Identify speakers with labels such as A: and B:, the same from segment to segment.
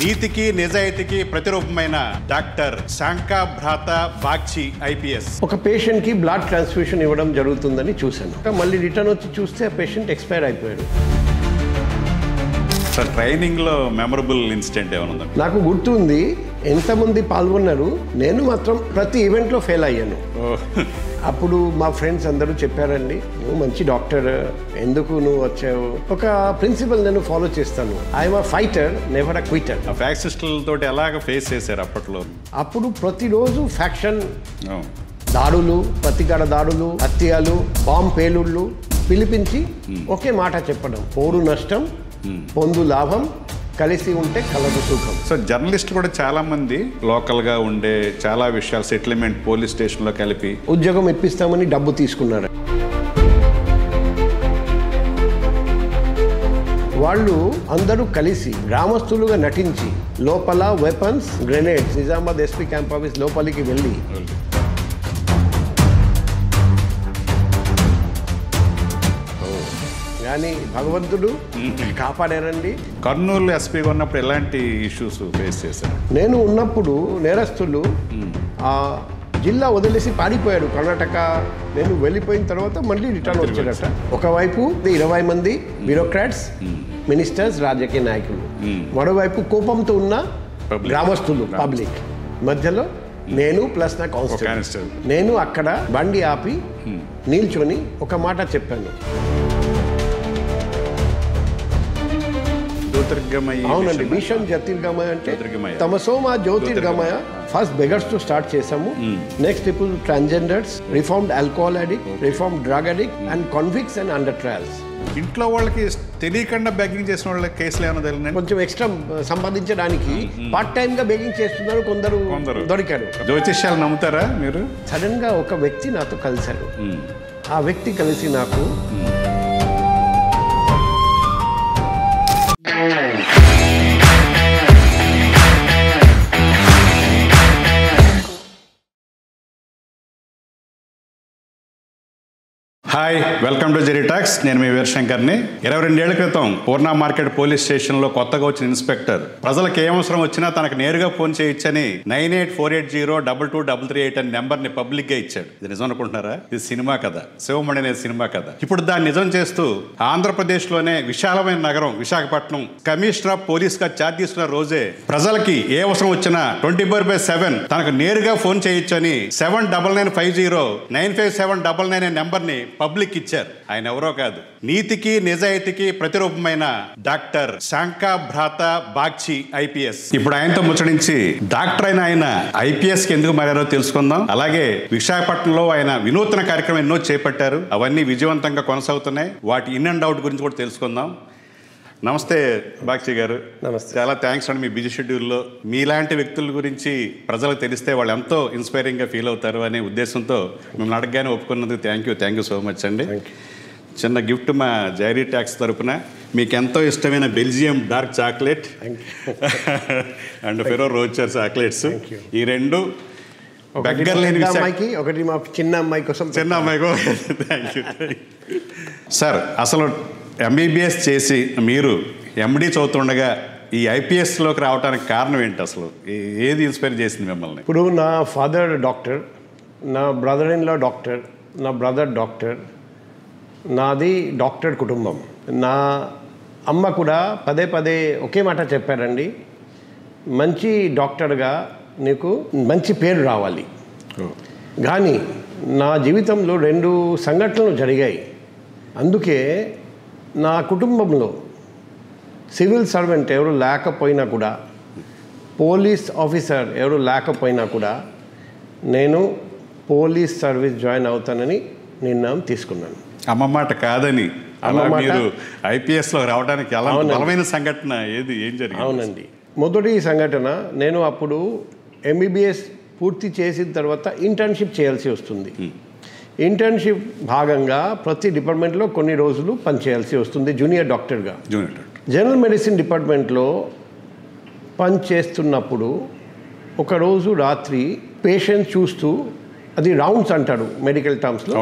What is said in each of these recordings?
A: నీతికి నిజాయితీకి ప్రతిరూపమైన doctor శాంకా భ్రాత Bagchi IPS
B: ఒక పేషెంట్ కి బ్లడ్ ట్రాన్స్ఫ్యూషన్ ఇవ్వడం జరుగుతుందని చూశాను. మళ్ళీ రిటర్న్ వచ్చి చూస్తే ఆ పేషెంట్ ఎక్స్పైర్ అయిపోయాడు.
A: సార్ ట్రైనింగ్ లో మెమరబుల్ ఇన్సిడెంట్ ఏమైనా ఉందా?
B: నాకు గుర్తుంది, ఎంతమంది పాల్గొన్నారు, నేను మాత్రం ప్రతి ఈవెంట్లో ఫెయిల్ అయ్యాను. అప్పుడు మా ఫ్రెండ్స్ అందరూ చెప్పారండి, నువ్వు మంచి డాక్టర్, ఎందుకు నువ్వు వచ్చావు? ఒక ప్రిన్సిపల్ నేను ఫాలో చేస్తాను, I'm a fighter, never a quitter.
A: ఫ్యాక్సిస్టులతో ఎలాగ ఫేస్ చేశారు అప్పట్లో?
B: అప్పుడు ప్రతిరోజు ఫ్యాక్షన్ దాడులు, ప్రతికార దాడులు, హత్యలు, బాంబ్ పేలుళ్ళు పిలిపించి ఒకే మాట చెప్పడం, పోరు నష్టం పొందు లాభం, కలిసి ఉంటే కలదు సుఖం.
A: సో జర్నలిస్టులు కూడా చాలా మంది లోకల్ గా ఉండే చాలా విషయాలు సెటిల్మెంట్ పోలీస్ స్టేషన్ లో కలిపి
B: ఉద్యోగం ఇప్పిస్తామని డబ్బు తీసుకున్నారు. వాళ్ళు అందరూ కలిసి గ్రామస్తులుగా నటించి లోపల weapons, grenades Nizamabad SP camp office లోపలికి వెళ్ళి కానీ భగవంతుడు కాపాడారండి.
A: కర్నూలు ఎస్పీగా ఉన్నప్పుడు ఎలాంటి ఇష్యూస్ ఫేస్ చేశారు?
B: నేను ఉన్నప్పుడు నేరస్తులు ఆ జిల్లా వదిలేసి పారిపోయాడు కర్ణాటక. నేను వెళ్ళిపోయిన తర్వాత మళ్ళీ రిటర్న్ వచ్చాడట. ఒకవైపు 20 మంది బ్యూరోక్రాట్స్, మినిస్టర్స్, రాజకీయ నాయకులు, మరోవైపు కోపంతో ఉన్న గ్రామస్తులు, పబ్లిక్. మధ్యలో నేను ప్లస్ నా కానిస్టేబుల్. నేను అక్కడ బండి ఆపి నిల్చొని ఒక మాట చెప్పాను, అవునండి, మిషన్ జ్యోతిర్గమయ అంటే తమసోమా జ్యోతిర్గమయ. ఫస్ట్ బెగర్స్ తో స్టార్ట్ చేసాము. నెక్స్ట్ ఇప్పుడు transgenders, reformed alcohol addict, reformed drug addict and convicts and under trials.
A: ఇంట్లో వాళ్ళకి తెలియకుండా బెగ్గింగ్ చేసిన వాళ్ళకి కేసులు ఏమైనా తెలియదు?
B: కొంచెం ఎక్స్ట్రా సంపాదించడానికి పార్ట్ టైం గా బెగ్గింగ్ చేస్తున్నారు కొందరు దొరికారు.
A: జ్యోతిష్యాలు నమ్ముతారా మీరు?
B: సడన్ గా ఒక వ్యక్తి నాతో కలిశారు. ఆ వ్యక్తి కలిసి నాకు
A: hi, welcome to Jerry talks. నేను మీ వీరశంకర్ని. 22 ఏళ్ల క్రితం పూర్ణ మార్కెట్ పోలీస్ స్టేషన్లో కొత్తగా వచ్చిన ఇన్స్పెక్టర్ ప్రజలకు ఏ అవసరం వచ్చినా తనకు నేరుగా ఫోన్ చేయొచ్చని 9848022338 అనే నెంబర్ని పబ్లిక్గా ఇచ్చాడు. ఇది నిజం అనుకుంటున్నారా? ఇది సినిమా కథ, శివమణి అనే సినిమా కథ. ఇప్పుడు దాన్ని నిజం చేస్తూ ఆంధ్రప్రదేశ్లోనే విశాలమైన నగరం విశాఖపట్నం కమిషనర్ ఆఫ్ పోలీస్గా ఛార్జ్ తీసుకున్న రోజే ప్రజలకి ఏ అవసరం వచ్చినా 24/7 తనకు నేరుగా ఫోన్ చేయొచ్చని 7995095799 అనే నెంబర్ని పబ్లిక్ ఇచ్చారు. ఆయన ఎవరో కాదు, నీతికి నిజాయితీకి ప్రతిరూపమైన డాక్టర్ శాంకా భ్రాత బాగ్చి ఐపీఎస్. ఇప్పుడు ఆయనతో ముచ్చడించి డాక్టర్ అయిన ఆయన ఐపీఎస్ కి ఎందుకు మారారో తెలుసుకుందాం. అలాగే విశాఖపట్నంలో ఆయన వినూత్న కార్యక్రమం ఎన్నో చేపట్టారు, అవన్నీ విజయవంతంగా కొనసాగుతున్నాయి. వాటి ఇన్ అండ్ అవుట్ గురించి కూడా తెలుసుకుందాం. నమస్తే బాగ్చి గారు.
B: నమస్తే.
A: చాలా థ్యాంక్స్ అండి. మీ బిజీ షెడ్యూల్లో మీలాంటి వ్యక్తుల గురించి ప్రజలకు తెలిస్తే వాళ్ళు ఎంతో ఇన్స్పైరింగ్గా ఫీల్ అవుతారు అనే ఉద్దేశంతో మిమ్మల్ని అడగగానే ఒప్పుకున్నందుకు థ్యాంక్ యూ సో మచ్ అండి. చిన్న గిఫ్ట్ మా జైరీ ట్యాక్స్ తరపున మీకు ఎంతో ఇష్టమైన Belgium dark chocolate and Ferrero Rocher chocolates. ఈ రెండు
B: అమ్మాయికి, ఒకటి మా చిన్న అమ్మాయి కోసం.
A: చిన్న అమ్మాయి కోసం. Thank you sir. అసలు ఎంబీబీఎస్ చేసి మీరు ఎండి చదువుతుండగా ఈ ఐపీఎస్లోకి రావడానికి కారణం ఏంటి? అసలు ఏది ఇన్స్పైర్ చేసింది మిమ్మల్ని?
B: ఇప్పుడు నా ఫాదర్ డాక్టర్, నా బ్రదర్ ఇన్ లా డాక్టర్, నా బ్రదర్ డాక్టర్, నాది డాక్టర్ కుటుంబం. నా అమ్మ కూడా పదే పదే ఒకే మాట చెప్పారండి, మంచి డాక్టర్గా నీకు మంచి పేరు రావాలి. కానీ నా జీవితంలో 2 సంఘటనలు జరిగాయి. అందుకే నా కుటుంబంలో సివిల్ సర్వెంట్ ఎవరు లేకపోయినా కూడా, పోలీస్ ఆఫీసర్ ఎవరు లేకపోయినా కూడా నేను పోలీస్ సర్వీస్ జాయిన్ అవుతానని నిర్ణయం తీసుకున్నాను.
A: అమ్మ మాట కాదని మీరు ఐపీఎస్లో రావడానికి ఎలా బలమైన సంఘటన ఏది, ఏం జరిగింది?
B: అవునండి, మొదటి సంఘటన, నేను అప్పుడు ఎంబీబీఎస్ పూర్తి చేసిన తర్వాత ఇంటర్న్షిప్ చేయాల్సి వస్తుంది. ఇంటర్న్షిప్ భాగంగా ప్రతి డిపార్ట్మెంట్లో కొన్ని రోజులు పనిచేయాల్సి వస్తుంది జూనియర్ డాక్టర్గా. జనరల్ మెడిసిన్ డిపార్ట్మెంట్లో పనిచేస్తున్నప్పుడు ఒకరోజు రాత్రి పేషెంట్ చూస్తూ, అది రౌండ్స్ అంటాడు మెడికల్ టర్మ్స్లో,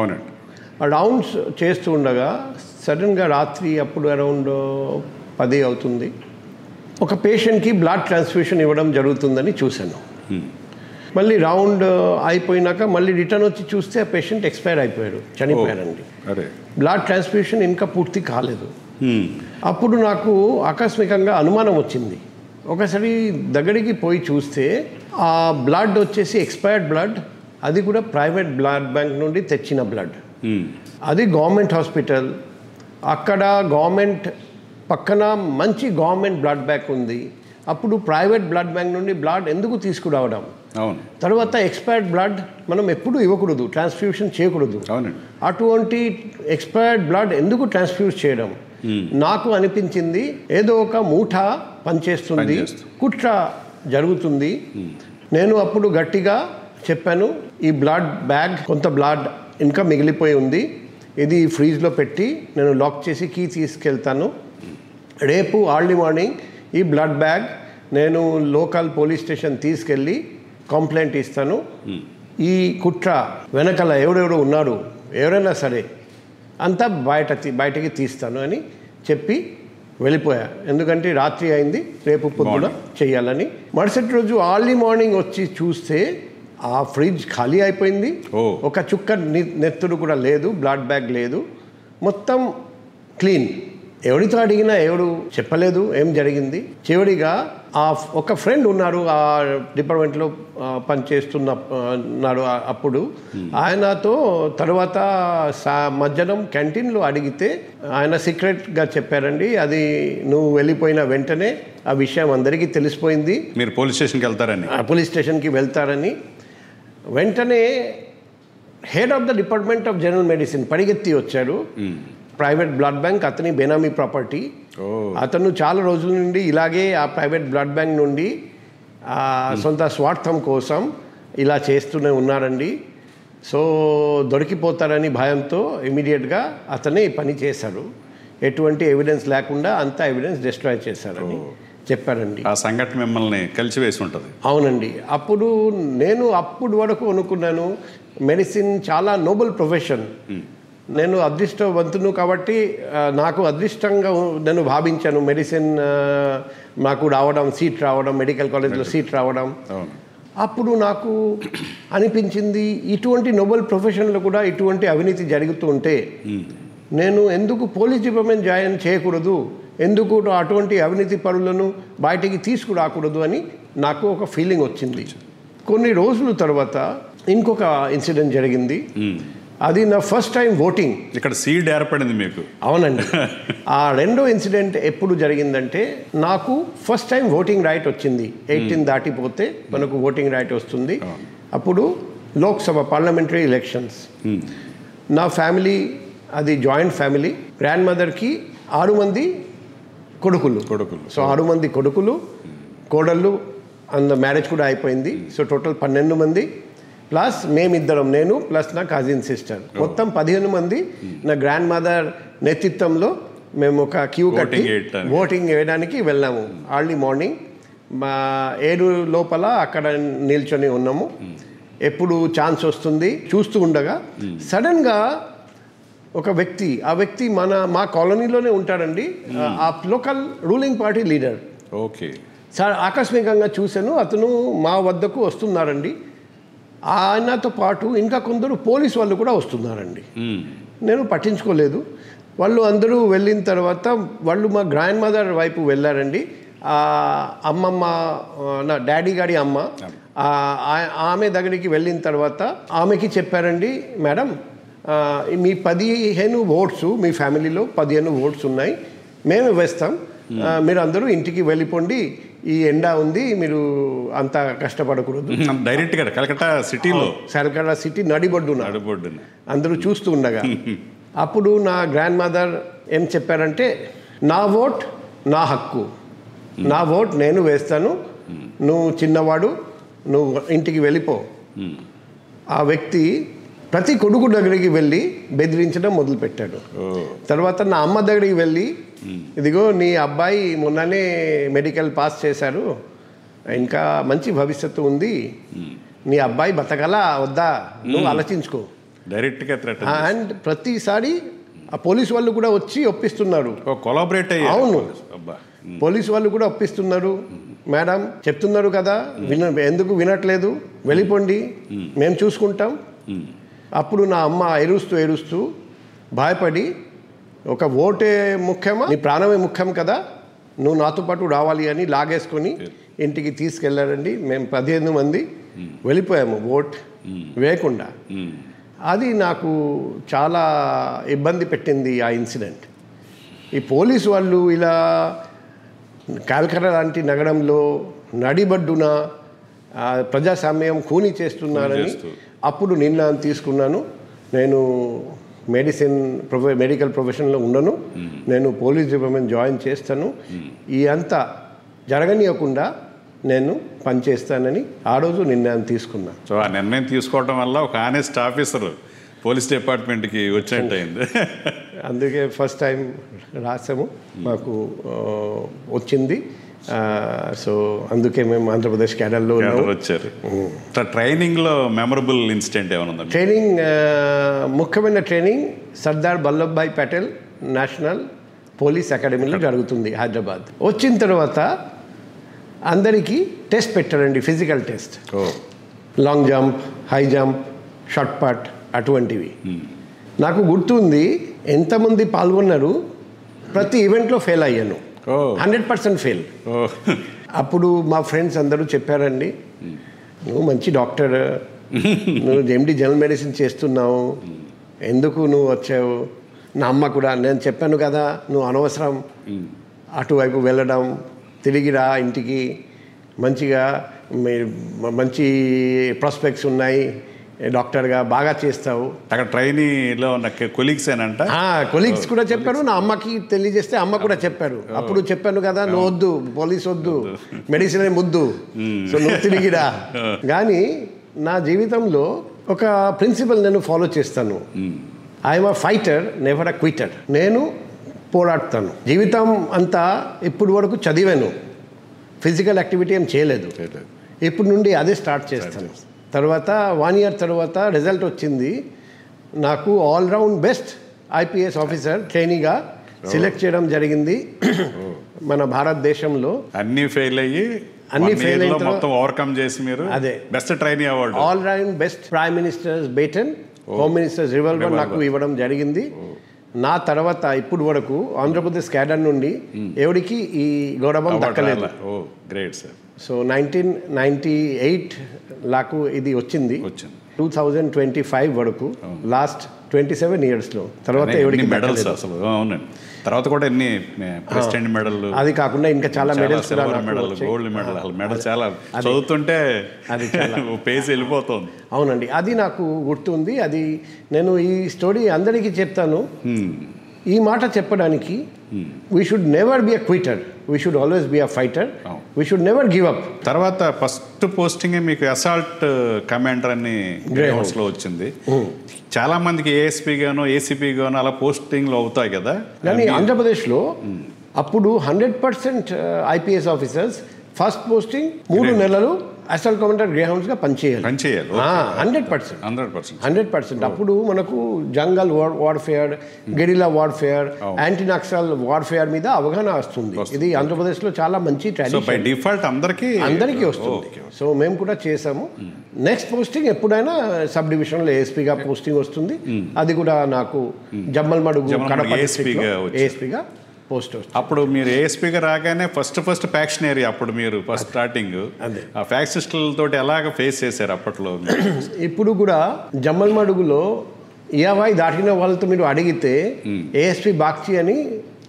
B: ఆ రౌండ్స్ చేస్తూ ఉండగా సడన్గా రాత్రి అప్పుడు అరౌండ్ 10 అవుతుంది, ఒక పేషెంట్కి బ్లడ్ ట్రాన్స్ఫ్యూషన్ ఇవ్వడం జరుగుతుందని చూశాను. మళ్ళీ రౌండ్ అయిపోయినాక మళ్ళీ రిటర్న్ వచ్చి చూస్తే ఆ పేషెంట్ ఎక్స్పైర్ అయిపోయాడు, చనిపోయారండి. బ్లడ్ ట్రాన్స్ఫ్యూషన్ ఇంకా పూర్తి కాలేదు. అప్పుడు నాకు ఆకస్మికంగా అనుమానం వచ్చింది. ఒకసారి దగ్గరికి పోయి చూస్తే ఆ బ్లడ్ వచ్చేసి ఎక్స్పైర్డ్ బ్లడ్, అది కూడా ప్రైవేట్ బ్లడ్ బ్యాంక్ నుండి తెచ్చిన బ్లడ్. అది గవర్నమెంట్ హాస్పిటల్, అక్కడ గవర్నమెంట్ పక్కన మంచి గవర్నమెంట్ బ్లడ్ బ్యాంక్ ఉంది. అప్పుడు ప్రైవేట్ బ్లడ్ బ్యాంక్ నుండి బ్లడ్ ఎందుకు తీసుకురావడం? తర్వాత ఎక్స్పైర్డ్ బ్లడ్ మనం ఎప్పుడు ఇవ్వకూడదు, ట్రాన్స్ఫ్యూషన్ చేయకూడదు. అటువంటి ఎక్స్పైర్డ్ బ్లడ్ ఎందుకు ట్రాన్స్ఫ్యూజ్ చేయడం? నాకు అనిపించింది ఏదో ఒక మూఠ పనిచేస్తుంది, కుట్ర జరుగుతుంది. నేను అప్పుడు గట్టిగా చెప్పాను, ఈ బ్లడ్ బ్యాగ్ కొంత బ్లడ్ ఇంకా మిగిలిపోయి ఉంది, ఇది ఫ్రీజ్లో పెట్టి నేను లాక్ చేసి కీ తీసుకెళ్తాను. రేపు అర్లీ మార్నింగ్ ఈ బ్లడ్ బ్యాగ్ నేను లోకల్ పోలీస్ స్టేషన్ తీసుకెళ్ళి కంప్లైంట్ ఇస్తాను. ఈ కుట్ర వెనకాల ఎవరెవరు ఉన్నారు, ఎవరైనా సరే అంతా బయటకి తీస్తాను అని చెప్పి వెళ్ళిపోయా. ఎందుకంటే రాత్రి అయింది, రేపు పొద్దున చేయాలని. మరుసటి రోజు అర్లీ మార్నింగ్ వచ్చి చూస్తే ఆ ఫ్రిడ్జ్ ఖాళీ అయిపోయింది. ఒక చుక్క నెత్తుడు కూడా లేదు, బ్లడ్ బ్యాగ్ లేదు, మొత్తం క్లీన్. ఎవరితో అడిగినా ఎవరు చెప్పలేదు ఏం జరిగింది. చివరిగా ఆ ఒక ఫ్రెండ్ ఉన్నారు, ఆ డిపార్ట్మెంట్లో పనిచేస్తున్నాడు అప్పుడు. ఆయనతో తర్వాత మధ్యాహ్నం క్యాంటీన్లో అడిగితే ఆయన సీక్రెట్గా చెప్పారండి, అది నువ్వు వెళ్ళిపోయిన వెంటనే ఆ విషయం అందరికీ తెలిసిపోయింది,
A: మీరు పోలీస్ స్టేషన్కి వెళ్తారని.
B: పోలీస్ స్టేషన్కి వెళ్తారని వెంటనే head of the department of general medicine పరిగెత్తి వచ్చాడు. ప్రైవేట్ బ్లడ్ బ్యాంక్ అతని బెనామీ ప్రాపర్టీ. అతను చాలా రోజుల నుండి ఇలాగే ఆ ప్రైవేట్ బ్లడ్ బ్యాంక్ నుండి సొంత స్వార్థం కోసం ఇలా చేస్తూనే ఉన్నారండి. సో దొరికిపోతారని భయంతో ఇమీడియట్గా అతనే ఈ పని చేశాడు. ఎటువంటి ఎవిడెన్స్ లేకుండా అంతా ఎవిడెన్స్ డిస్ట్రాయ్ చేశారని చెప్పారండి.
A: ఆ సంఘటన మిమ్మల్ని కలిసివేసి ఉంటుంది.
B: అవునండి. నేను అప్పుడు వరకు అనుకున్నాను మెడిసిన్ చాలా నోబెల్ ప్రొఫెషన్, నేను అదృష్టవంతును కాబట్టి నాకు అదృష్టంగా నేను భావించాను మెడిసిన్ నాకు రావడం, సీట్ రావడం, మెడికల్ కాలేజ్లో సీట్ రావడం. అప్పుడు నాకు అనిపించింది ఇటువంటి నోబెల్ ప్రొఫెషన్లో కూడా ఇటువంటి అవినీతి జరుగుతూ ఉంటే నేను ఎందుకు పోలీస్ డిపార్ట్మెంట్ జాయిన్ చేయకూడదు, ఎందుకు అటువంటి అవినీతి పరులను బయటికి తీసుకురాకూడదు అని నాకు ఒక ఫీలింగ్ వచ్చింది. కొన్ని రోజుల తర్వాత ఇంకొక ఇన్సిడెంట్ జరిగింది. అది నా ఫస్ట్ టైం ఓటింగ్.
A: ఇక్కడ సీడ్ ఏర్పడింది మీకు.
B: అవునండి. ఆ రెండో ఇన్సిడెంట్ ఎప్పుడు జరిగిందంటే నాకు ఫస్ట్ టైం ఓటింగ్ రైట్ వచ్చింది. 18 దాటిపోతే మనకు ఓటింగ్ రైట్ వస్తుంది. అప్పుడు లోక్సభ పార్లమెంటరీ ఎలక్షన్స్. నా ఫ్యామిలీ అది జాయింట్ ఫ్యామిలీ. గ్రాండ్ మదర్కి 6 మంది కొడుకులు. సో 6 మంది కొడుకులు, కోడళ్ళు, అండ్ మ్యారేజ్ కూడా అయిపోయింది. సో టోటల్ 12 మంది ప్లస్ మేమిద్దరం, నేను ప్లస్ నా కజిన్ సిస్టర్, మొత్తం 15 మంది. నా గ్రాండ్ మదర్ నేతృత్వంలో మేము ఒక క్యూ కట్టి ఓటింగ్ వేయడానికి వెళ్ళాము. అర్లీ మార్నింగ్ 7 లోపల అక్కడ నిల్చొని ఉన్నాము. ఎప్పుడు ఛాన్స్ వస్తుంది చూస్తూ ఉండగా సడన్గా ఒక వ్యక్తి, ఆ వ్యక్తి మా కాలనీలోనే ఉంటాడండి, ఆ local ruling party leader. Sir ఆకస్మికంగా చూశాను, అతను మా వద్దకు వస్తున్నారండి. ఆయనతో పాటు ఇంకా కొందరు పోలీస్ వాళ్ళు కూడా వస్తున్నారండి. నేను పట్టించుకోలేదు. వాళ్ళు అందరూ వెళ్ళిన తర్వాత వాళ్ళు మా గ్రాండ్ మదర్ వైపు వెళ్ళారండి. అమ్మమ్మ, నా డాడీ గారి అమ్మ, ఆమె దగ్గరికి వెళ్ళిన తర్వాత ఆమెకి చెప్పారండి, మేడం మీ 15 ఓట్స్, మీ ఫ్యామిలీలో 15 ఓట్స్ ఉన్నాయి, మేము వేస్తాం, మీరు అందరూ ఇంటికి వెళ్ళిపోండి, ఈ ఎండ ఉంది, మీరు అంత కష్టపడకూడదు.
A: డైరెక్ట్గా కలకత్తా
B: సిటీ నడిబొడ్డున అందరూ చూస్తూ ఉండగా అప్పుడు నా గ్రాండ్ మదర్ ఏం చెప్పారంటే, నా ఓట్ నా హక్కు, నా ఓట్ నేను వేస్తాను, నువ్వు చిన్నవాడు, నువ్వు ఇంటికి వెళ్ళిపో. ఆ వ్యక్తి ప్రతి కొడుకు దగ్గరికి వెళ్ళి బెదిరించడం మొదలుపెట్టాడు. తర్వాత నా అమ్మ దగ్గరికి వెళ్ళి, ఇదిగో నీ అబ్బాయి మొన్ననే మెడికల్ పాస్ చేశారు, ఇంకా మంచి భవిష్యత్తు ఉంది, నీ అబ్బాయి బతకలా వద్దా నువ్వు ఆలోచించుకో
A: డైరెక్ట్గా.
B: అండ్ ప్రతిసారి ఆ పోలీసు వాళ్ళు కూడా వచ్చి ఒప్పిస్తున్నారు.
A: కొలాబరేట్ అయ్యారు.
B: అవును, పోలీసు వాళ్ళు కూడా ఒప్పిస్తున్నారు. మేడం చెప్తున్నారు కదా, ఎందుకు వినట్లేదు, వెళ్ళిపోండి, మేము చూసుకుంటాం. అప్పుడు నా అమ్మ ఏడుస్తూ భయపడి, ఒక ఓటే ముఖ్యమా, నీ ప్రాణమే ముఖ్యం కదా, నువ్వు నాతో పాటు రావాలి అని లాగేసుకొని ఇంటికి తీసుకెళ్ళారండి. మేము 15 మంది వెళ్ళిపోయాము ఓట్ వేయకుండా. అది నాకు చాలా ఇబ్బంది పెట్టింది ఆ ఇన్సిడెంట్. ఈ పోలీసు వాళ్ళు ఇలా కాల్కటా లాంటి నగరంలో నడిబడ్డున ప్రజాస్వామ్యం ఖూనీ చేస్తున్నారని అప్పుడు నిర్ణయం తీసుకున్నాను. నేను మెడికల్ ప్రొఫెషన్లో ఉండను, నేను పోలీస్ డిపార్ట్మెంట్ జాయిన్ చేస్తాను, ఈ అంతా జరగనీయకుండా నేను పనిచేస్తానని ఆ రోజు నిర్ణయం తీసుకున్నా.
A: సో ఆ నిర్ణయం తీసుకోవడం వల్ల ఒక ఆనెస్ట్ ఆఫీసర్ పోలీస్ డిపార్ట్మెంట్కి వచ్చినట్టు అయింది.
B: అందుకే ఫస్ట్ టైం రాసాము, మాకు వచ్చింది. సో అందుకే మేము ఆంధ్రప్రదేశ్ క్యాడర్లో
A: వచ్చారు. ట్రైనింగ్లో మెమరబుల్ ఇన్సిడెంట్ ఏమైనా ఉందా?
B: ట్రైనింగ్, ముఖ్యమైన training Sardar Vallabhbhai Patel national police అకాడమీలో జరుగుతుంది హైదరాబాద్. వచ్చిన తర్వాత అందరికీ టెస్ట్ పెట్టారండి, physical test, long jump, high jump, short పట్, అటువంటివి. నాకు గుర్తుంది ఎంతమంది పాల్గొన్నారు, ప్రతి ఈవెంట్లో ఫెయిల్ అయ్యాను, 100% ఫెయిల్. అప్పుడు మా ఫ్రెండ్స్ అందరూ చెప్పారండి, నువ్వు మంచి డాక్టర్, నువ్వు ఎండి జనరల్ మెడిసిన్ చేస్తున్నావు, ఎందుకు నువ్వు వచ్చావు. నా అమ్మ కూడా, నేను చెప్పాను కదా, నువ్వు అనవసరం అటువైపు వెళ్ళడం, తిరిగిరా ఇంటికి, మంచిగా మంచి ప్రాస్పెక్ట్స్ ఉన్నాయి, డాక్టర్గా బాగా చేస్తావు.
A: అక్కడ ట్రైనీలో ఉన్న కొలీగ్స్ ఏనంట,
B: కొలీగ్స్ కూడా చెప్పారు. నా అమ్మకి తెలియజేస్తే అమ్మ కూడా చెప్పారు. అప్పుడు చెప్పాను కదా, నువ్వు వద్దు, పోలీస్ వద్దు, మెడిసిన్ ముద్దు, సో నువ్వు తిరిగిరా. కానీ నా జీవితంలో ఒక ప్రిన్సిపల్ నేను ఫాలో చేస్తాను, I'm a fighter, never a quitter. నేను పోరాడతాను. జీవితం అంతా ఇప్పుడు వరకు చదివాను, ఫిజికల్ యాక్టివిటీ ఏం చేయలేదు. ఇప్పుడు నుండి అదే స్టార్ట్ చేస్తాను. తర్వాత 1 year తర్వాత రిజల్ట్ వచ్చింది, నాకు ఆల్రౌండ్ బెస్ట్ ఐపీఎస్ ఆఫీసర్ ట్రైనీగా సెలెక్ట్ చేయడం జరిగింది మన భారతదేశంలో.
A: అన్ని ఫెయిల్ అయిన మొత్తం ఓవర్కమ్ చేసి మీరు అదే best trainee award,
B: all round best prime ministers batten, home ministers revolver నాకు ఇవ్వడం జరిగింది. నా తర్వాత ఇప్పుడు వరకు ఆంధ్రప్రదేశ్ క్యాడర్ నుండి ఎవరికి ఈ గౌరవం దక్కలేదు.
A: Great sir.
B: సో 1998 నాకు ఇది వచ్చింది. 2025 వరకు, లాస్ట్ 27 yearsలో తర్వాత ఎవరికి
A: మెడల్స్ అసలు. అవునండి, తర్వాత కూడా ఎన్ని ప్రెసిడెంట్ మెడల్,
B: అది కాకుండా ఇంకా చాలా medals,
A: medal, gold medal, medal చాలా చదువుతుంటే అది పేసి వెళ్ళిపోతుంది.
B: అవునండి, అది నాకు గుర్తుంది. అది నేను ఈ స్టోరీ అందరికీ చెప్తాను. ఈ మాట చెప్పడానికి, we should never be a quitter, we should always be a fighter, we should never give up.
A: తర్వాత ఫస్ట్ పోస్టింగ్ మీకు అసాల్ట్ కమాండర్ అని గ్రేహౌండ్స్లో వచ్చింది. చాలా మందికి ఏఎస్పీ గాను ఏసీపీ గాను అలా పోస్టింగ్లు అవుతాయి కదా.
B: కానీ ఆంధ్రప్రదేశ్లో అప్పుడు 100% ఐపీఎస్ ఆఫీసర్స్ ఫస్ట్ పోస్టింగ్ 3 నెలలు అసాల్ట్ కమాండర్ గ్రేహౌండ్స్గా పనిచేయాలి. 100%. అప్పుడు మనకు jungle warfare, guerrilla warfare, anti Naxal warfare మీద అవగాహన వస్తుంది. ఇది ఆంధ్రప్రదేశ్లో చాలా మంచి ట్రెడిషన్,
A: డిఫాల్ట్ అందరికీ వస్తుంది.
B: సో మేము కూడా చేసాము. నెక్స్ట్ పోస్టింగ్ ఎప్పుడైనా సబ్ డివిజన్లో ఏఎస్పీగా పోస్టింగ్ వస్తుంది. అది కూడా నాకు జమ్మల్మడుగు కడప ఏఎస్పీగా పోస్ట్ వస్తుంది.
A: అప్పుడు మీరు ఏఎస్పీగా రాగానే ఫస్ట్ ఫ్యాక్షన్ అప్పుడు మీరు ఫస్ట్ స్టార్టింగ్ ఆ ఫ్యాక్సిస్టులతో ఎలాగ ఫేస్ చేశారు అప్పట్లో?
B: ఇప్పుడు కూడా జమ్మల్మడుగులో 50 దాటిన వాళ్ళతో మీరు అడిగితే ఏఎస్పీ బాగ్చి అని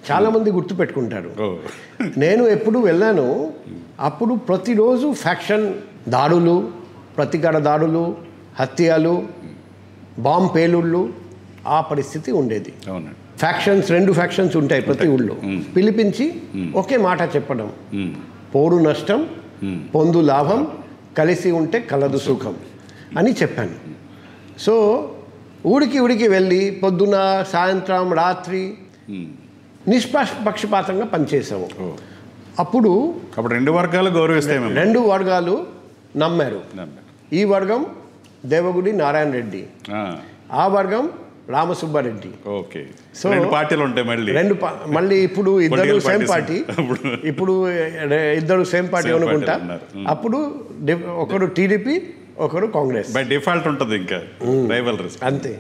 B: చాలా మంది గుర్తు పెట్టుకుంటారు. నేను ఎప్పుడు వెళ్ళాను, అప్పుడు ప్రతిరోజు ఫ్యాక్షన్ దాడులు, ప్రతీకార దాడులు, హత్యలు, బాంబ్ పేలుళ్ళు, ఆ పరిస్థితి ఉండేది. ఫ్యాక్షన్స్, 2 ఫ్యాక్షన్స్ ఉంటాయి ప్రతి ఊళ్ళో. పిలిపించి ఒకే మాట చెప్పడం, పోరు నష్టం, పొందు లాభం, కలిసి ఉంటే కలదు సుఖం అని చెప్పాను. సో ఊరికి వెళ్ళి పొద్దున, సాయంత్రం, రాత్రి నిష్పక్షపాతంగా పనిచేసాము. అప్పుడు
A: 2 వర్గాలు గౌరవిస్తాయి,
B: 2 వర్గాలు నమ్మారు. ఈ వర్గం దేవగుడి నారాయణ రెడ్డి, ఆ వర్గం రామసుబ్బారెడ్డి.
A: ఓకే. సో 2 పార్టీలు ఉంటాయి
B: మళ్ళీ ఇప్పుడు ఇద్దరు సేమ్ పార్టీ. ఇప్పుడు ఇద్దరు సేమ్ పార్టీ అనుకుంటా. అప్పుడు ఒకరు టీడీపీ, ఒకరు కాంగ్రెస్.
A: బై డిఫాల్ట్ ఉంటుంది ఇంకా రైవల్రీ
B: అంతే.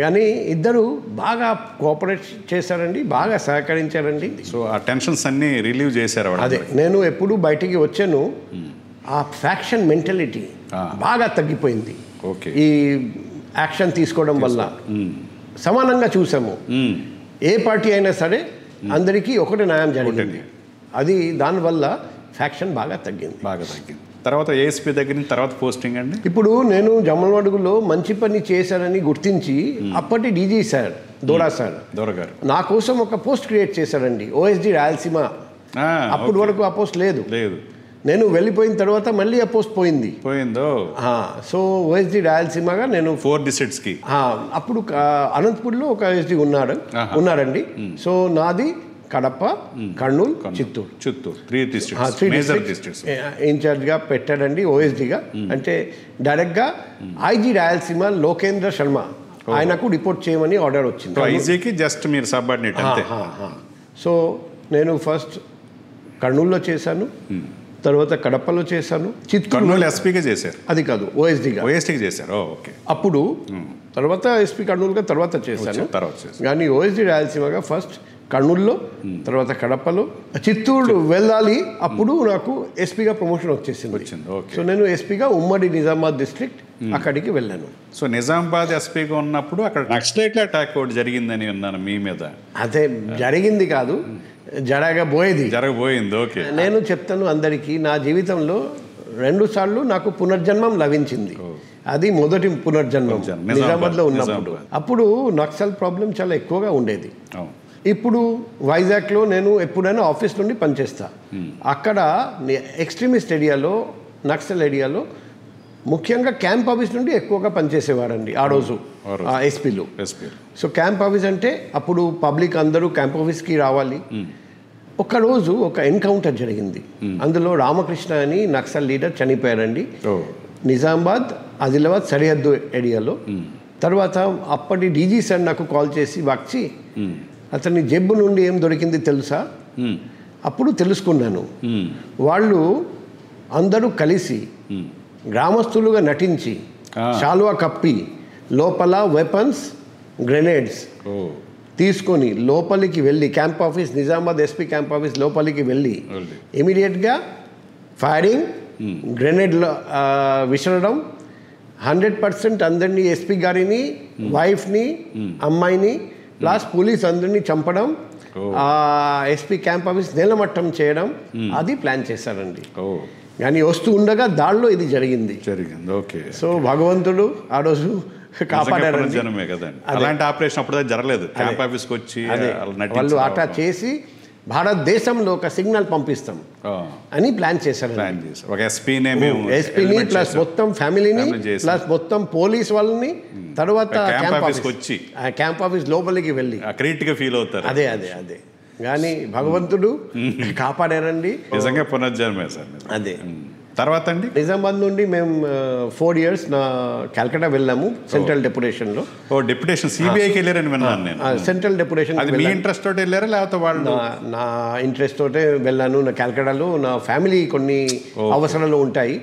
B: కానీ ఇద్దరు బాగా కోఆపరేట్ చేశారండి, బాగా సహకరించారండి.
A: సో ఆ టెన్షన్స్ అన్ని రిలీవ్ చేశారు.
B: అదే నేను ఎప్పుడు బయటికి వచ్చాను, ఆ ఫ్యాక్షన్ మెంటాలిటీ బాగా తగ్గిపోయింది. ఈ యాక్షన్ తీసుకోవడం వల్ల సమానంగా చూసాము. ఏ పార్టీ అయినా సరే అందరికీ ఒకటి న్యాయం జరిగింది. అది దానివల్ల ఫ్యాక్షన్ బాగా తగ్గింది.
A: తర్వాత ఏఎస్పీ దగ్గర నుంచి తర్వాత పోస్టింగ్ అండి.
B: ఇప్పుడు నేను జమ్మలమడుగులో మంచి పని చేశారని గుర్తించి అప్పటి డీజీ సార్ దోరా గారు నా కోసం ఒక పోస్ట్ క్రియేట్ చేశారండి, ఓఎస్డి రాయలసీమ. అప్పటి వరకు ఆ పోస్ట్ లేదు. నేను వెళ్ళిపోయిన తర్వాత మళ్ళీ ఆ పోస్ట్ పోయిందో. సో ఓఎస్డి రాయలసీమగా నేను
A: 4 డిస్ట్రిక్ట్స్కి
B: అప్పుడు అనంతపూర్లో ఒక ఓఎస్డి ఉన్నారండి. సో నాది కడప, కర్నూలు, చిత్తూరు
A: 3 డిస్ట్రిక్ట్స్
B: ఇన్ఛార్జ్గా పెట్టాడండి ఓఎస్డిగా. అంటే డైరెక్ట్గా ఐజీ రాయలసీమ లోకేంద్ర శర్మ ఆయనకు రిపోర్ట్ చేయమని ఆర్డర్ వచ్చింది.
A: ఐజీకి జస్ట్ మీరు సబార్డినేట్ అంతే.
B: సో నేను ఫస్ట్ కర్నూలులో చేశాను, తర్వాత కడపలో చేశాను,
A: కర్నూలు ఎస్పీగా చేశారు.
B: అది కాదు ఓఎస్డిగా
A: చేశారు. ఓకే.
B: అప్పుడు తర్వాత ఎస్పీ కర్నూలుగా తర్వాత చేశాను. కానీ ఓఎస్డి రాయలసీమగా ఫస్ట్ కర్నూలులో, తర్వాత కడపలో, చిత్తూరు వెళ్ళాలి. అప్పుడు నాకు ఎస్పీగా ప్రమోషన్ వచ్చేసింది. సో నేను ఎస్పీగా ఉమ్మడి నిజామాబాద్ డిస్ట్రిక్ట్ అక్కడికి వెళ్ళాను.
A: సో నిజామాబాద్ ఎస్పీగా ఉన్నప్పుడు అక్కడ నక్సలైట్ల అటాక్ ఒకటి జరిగిందని విన్నాను మీ మీద.
B: అదే జరిగింది కాదు,
A: జరగబోయింది. ఓకే.
B: నేను చెప్తాను అందరికీ, నా జీవితంలో 2 సార్లు నాకు పునర్జన్మం లభించింది. అది మొదటి పునర్జన్మం నిజామాబాద్లో ఉన్నప్పుడు. అప్పుడు నక్సల్ ప్రాబ్లం చాలా ఎక్కువగా ఉండేది. ఇప్పుడు వైజాగ్లో నేను ఎప్పుడైనా ఆఫీస్ నుండి పనిచేస్తా. అక్కడ ఎక్స్ట్రీమిస్ట్ ఏరియాలో, నక్సల్ ఏరియాలో ముఖ్యంగా క్యాంప్ ఆఫీస్ నుండి ఎక్కువగా పనిచేసేవారండి ఆ రోజు ఎస్పీలు. సో క్యాంప్ ఆఫీస్ అంటే అప్పుడు పబ్లిక్ అందరూ క్యాంప్ ఆఫీస్కి రావాలి. ఒకరోజు ఒక ఎన్కౌంటర్ జరిగింది. అందులో రామకృష్ణ అని నక్సల్ లీడర్ చనిపోయారండి, నిజామాబాద్ ఆదిలాబాద్ సరిహద్దు ఏరియాలో. తర్వాత అప్పటి డీజీ సార్ నాకు కాల్ చేసి, బాక్షి అతని జబ్బు నుండి ఏం దొరికింది తెలుసా? అప్పుడు తెలుసుకున్నాను. వాళ్ళు అందరూ కలిసి గ్రామస్తులుగా నటించి శాలువా కప్పి లోపల వెపన్స్, గ్రెనేడ్స్ తీసుకొని లోపలికి వెళ్ళి camp office, Nizamabad SP camp office లోపలికి వెళ్ళి ఇమీడియట్గా ఫైరింగ్, గ్రెనేడ్ విసరడం, 100% అందరినీ, ఎస్పీ గారిని, వైఫ్ని, అమ్మాయిని ప్లస్ పోలీస్ అందరినీ చంపడం, ఎస్పీ క్యాంప్ ఆఫీస్ నేలమట్టం చేయడం, అది ప్లాన్ చేశారండి. కానీ వస్తూ ఉండగా దాడిలో ఇది జరిగింది.
A: ఓకే.
B: సో భగవంతుడు ఆ రోజు కాపాడారు.
A: అలాంటి ఆపరేషన్ అప్పుడు జరగలేదు. క్యాంప్ ఆఫీస్కి వచ్చి
B: వాళ్ళు అటా చేసి భారతదేశంలో ఒక సిగ్నల్ పంపిస్తాం అని ప్లాన్ చేశారు.
A: ఒక ఎస్పీని
B: ప్లస్ మొత్తం ఫ్యామిలీని ప్లస్ మొత్తం పోలీస్ వాళ్ళని, తర్వాత క్యాంప్ ఆఫీస్ లోపలికి వెళ్ళి
A: క్రియేట్గా ఫీల్ అవుతారు.
B: అదే కానీ భగవంతుడు కాపాడారండి.
A: నిజంగా పునర్జన్మే సార్.
B: అదే
A: తర్వాత అండి
B: నిజామాబాద్ నుండి మేము 4 years క్యాల్కటా వెళ్ళాము సెంట్రల్ డెప్యుటేషన్లో.
A: డెప్యుటేషన్ సిబిఐకి వెళ్ళారని విన్నాను నేను.
B: Central deputation.
A: అది మీ ఇంట్రెస్ట్ తోటి వెళ్ళారా లేకపోతే వాళ్ళు?
B: నా ఇంట్రెస్ట్ తోటే వెళ్ళాను. నా క్యాల్కటాలో నా ఫ్యామిలీ కొన్ని అవసరాలు ఉంటాయి.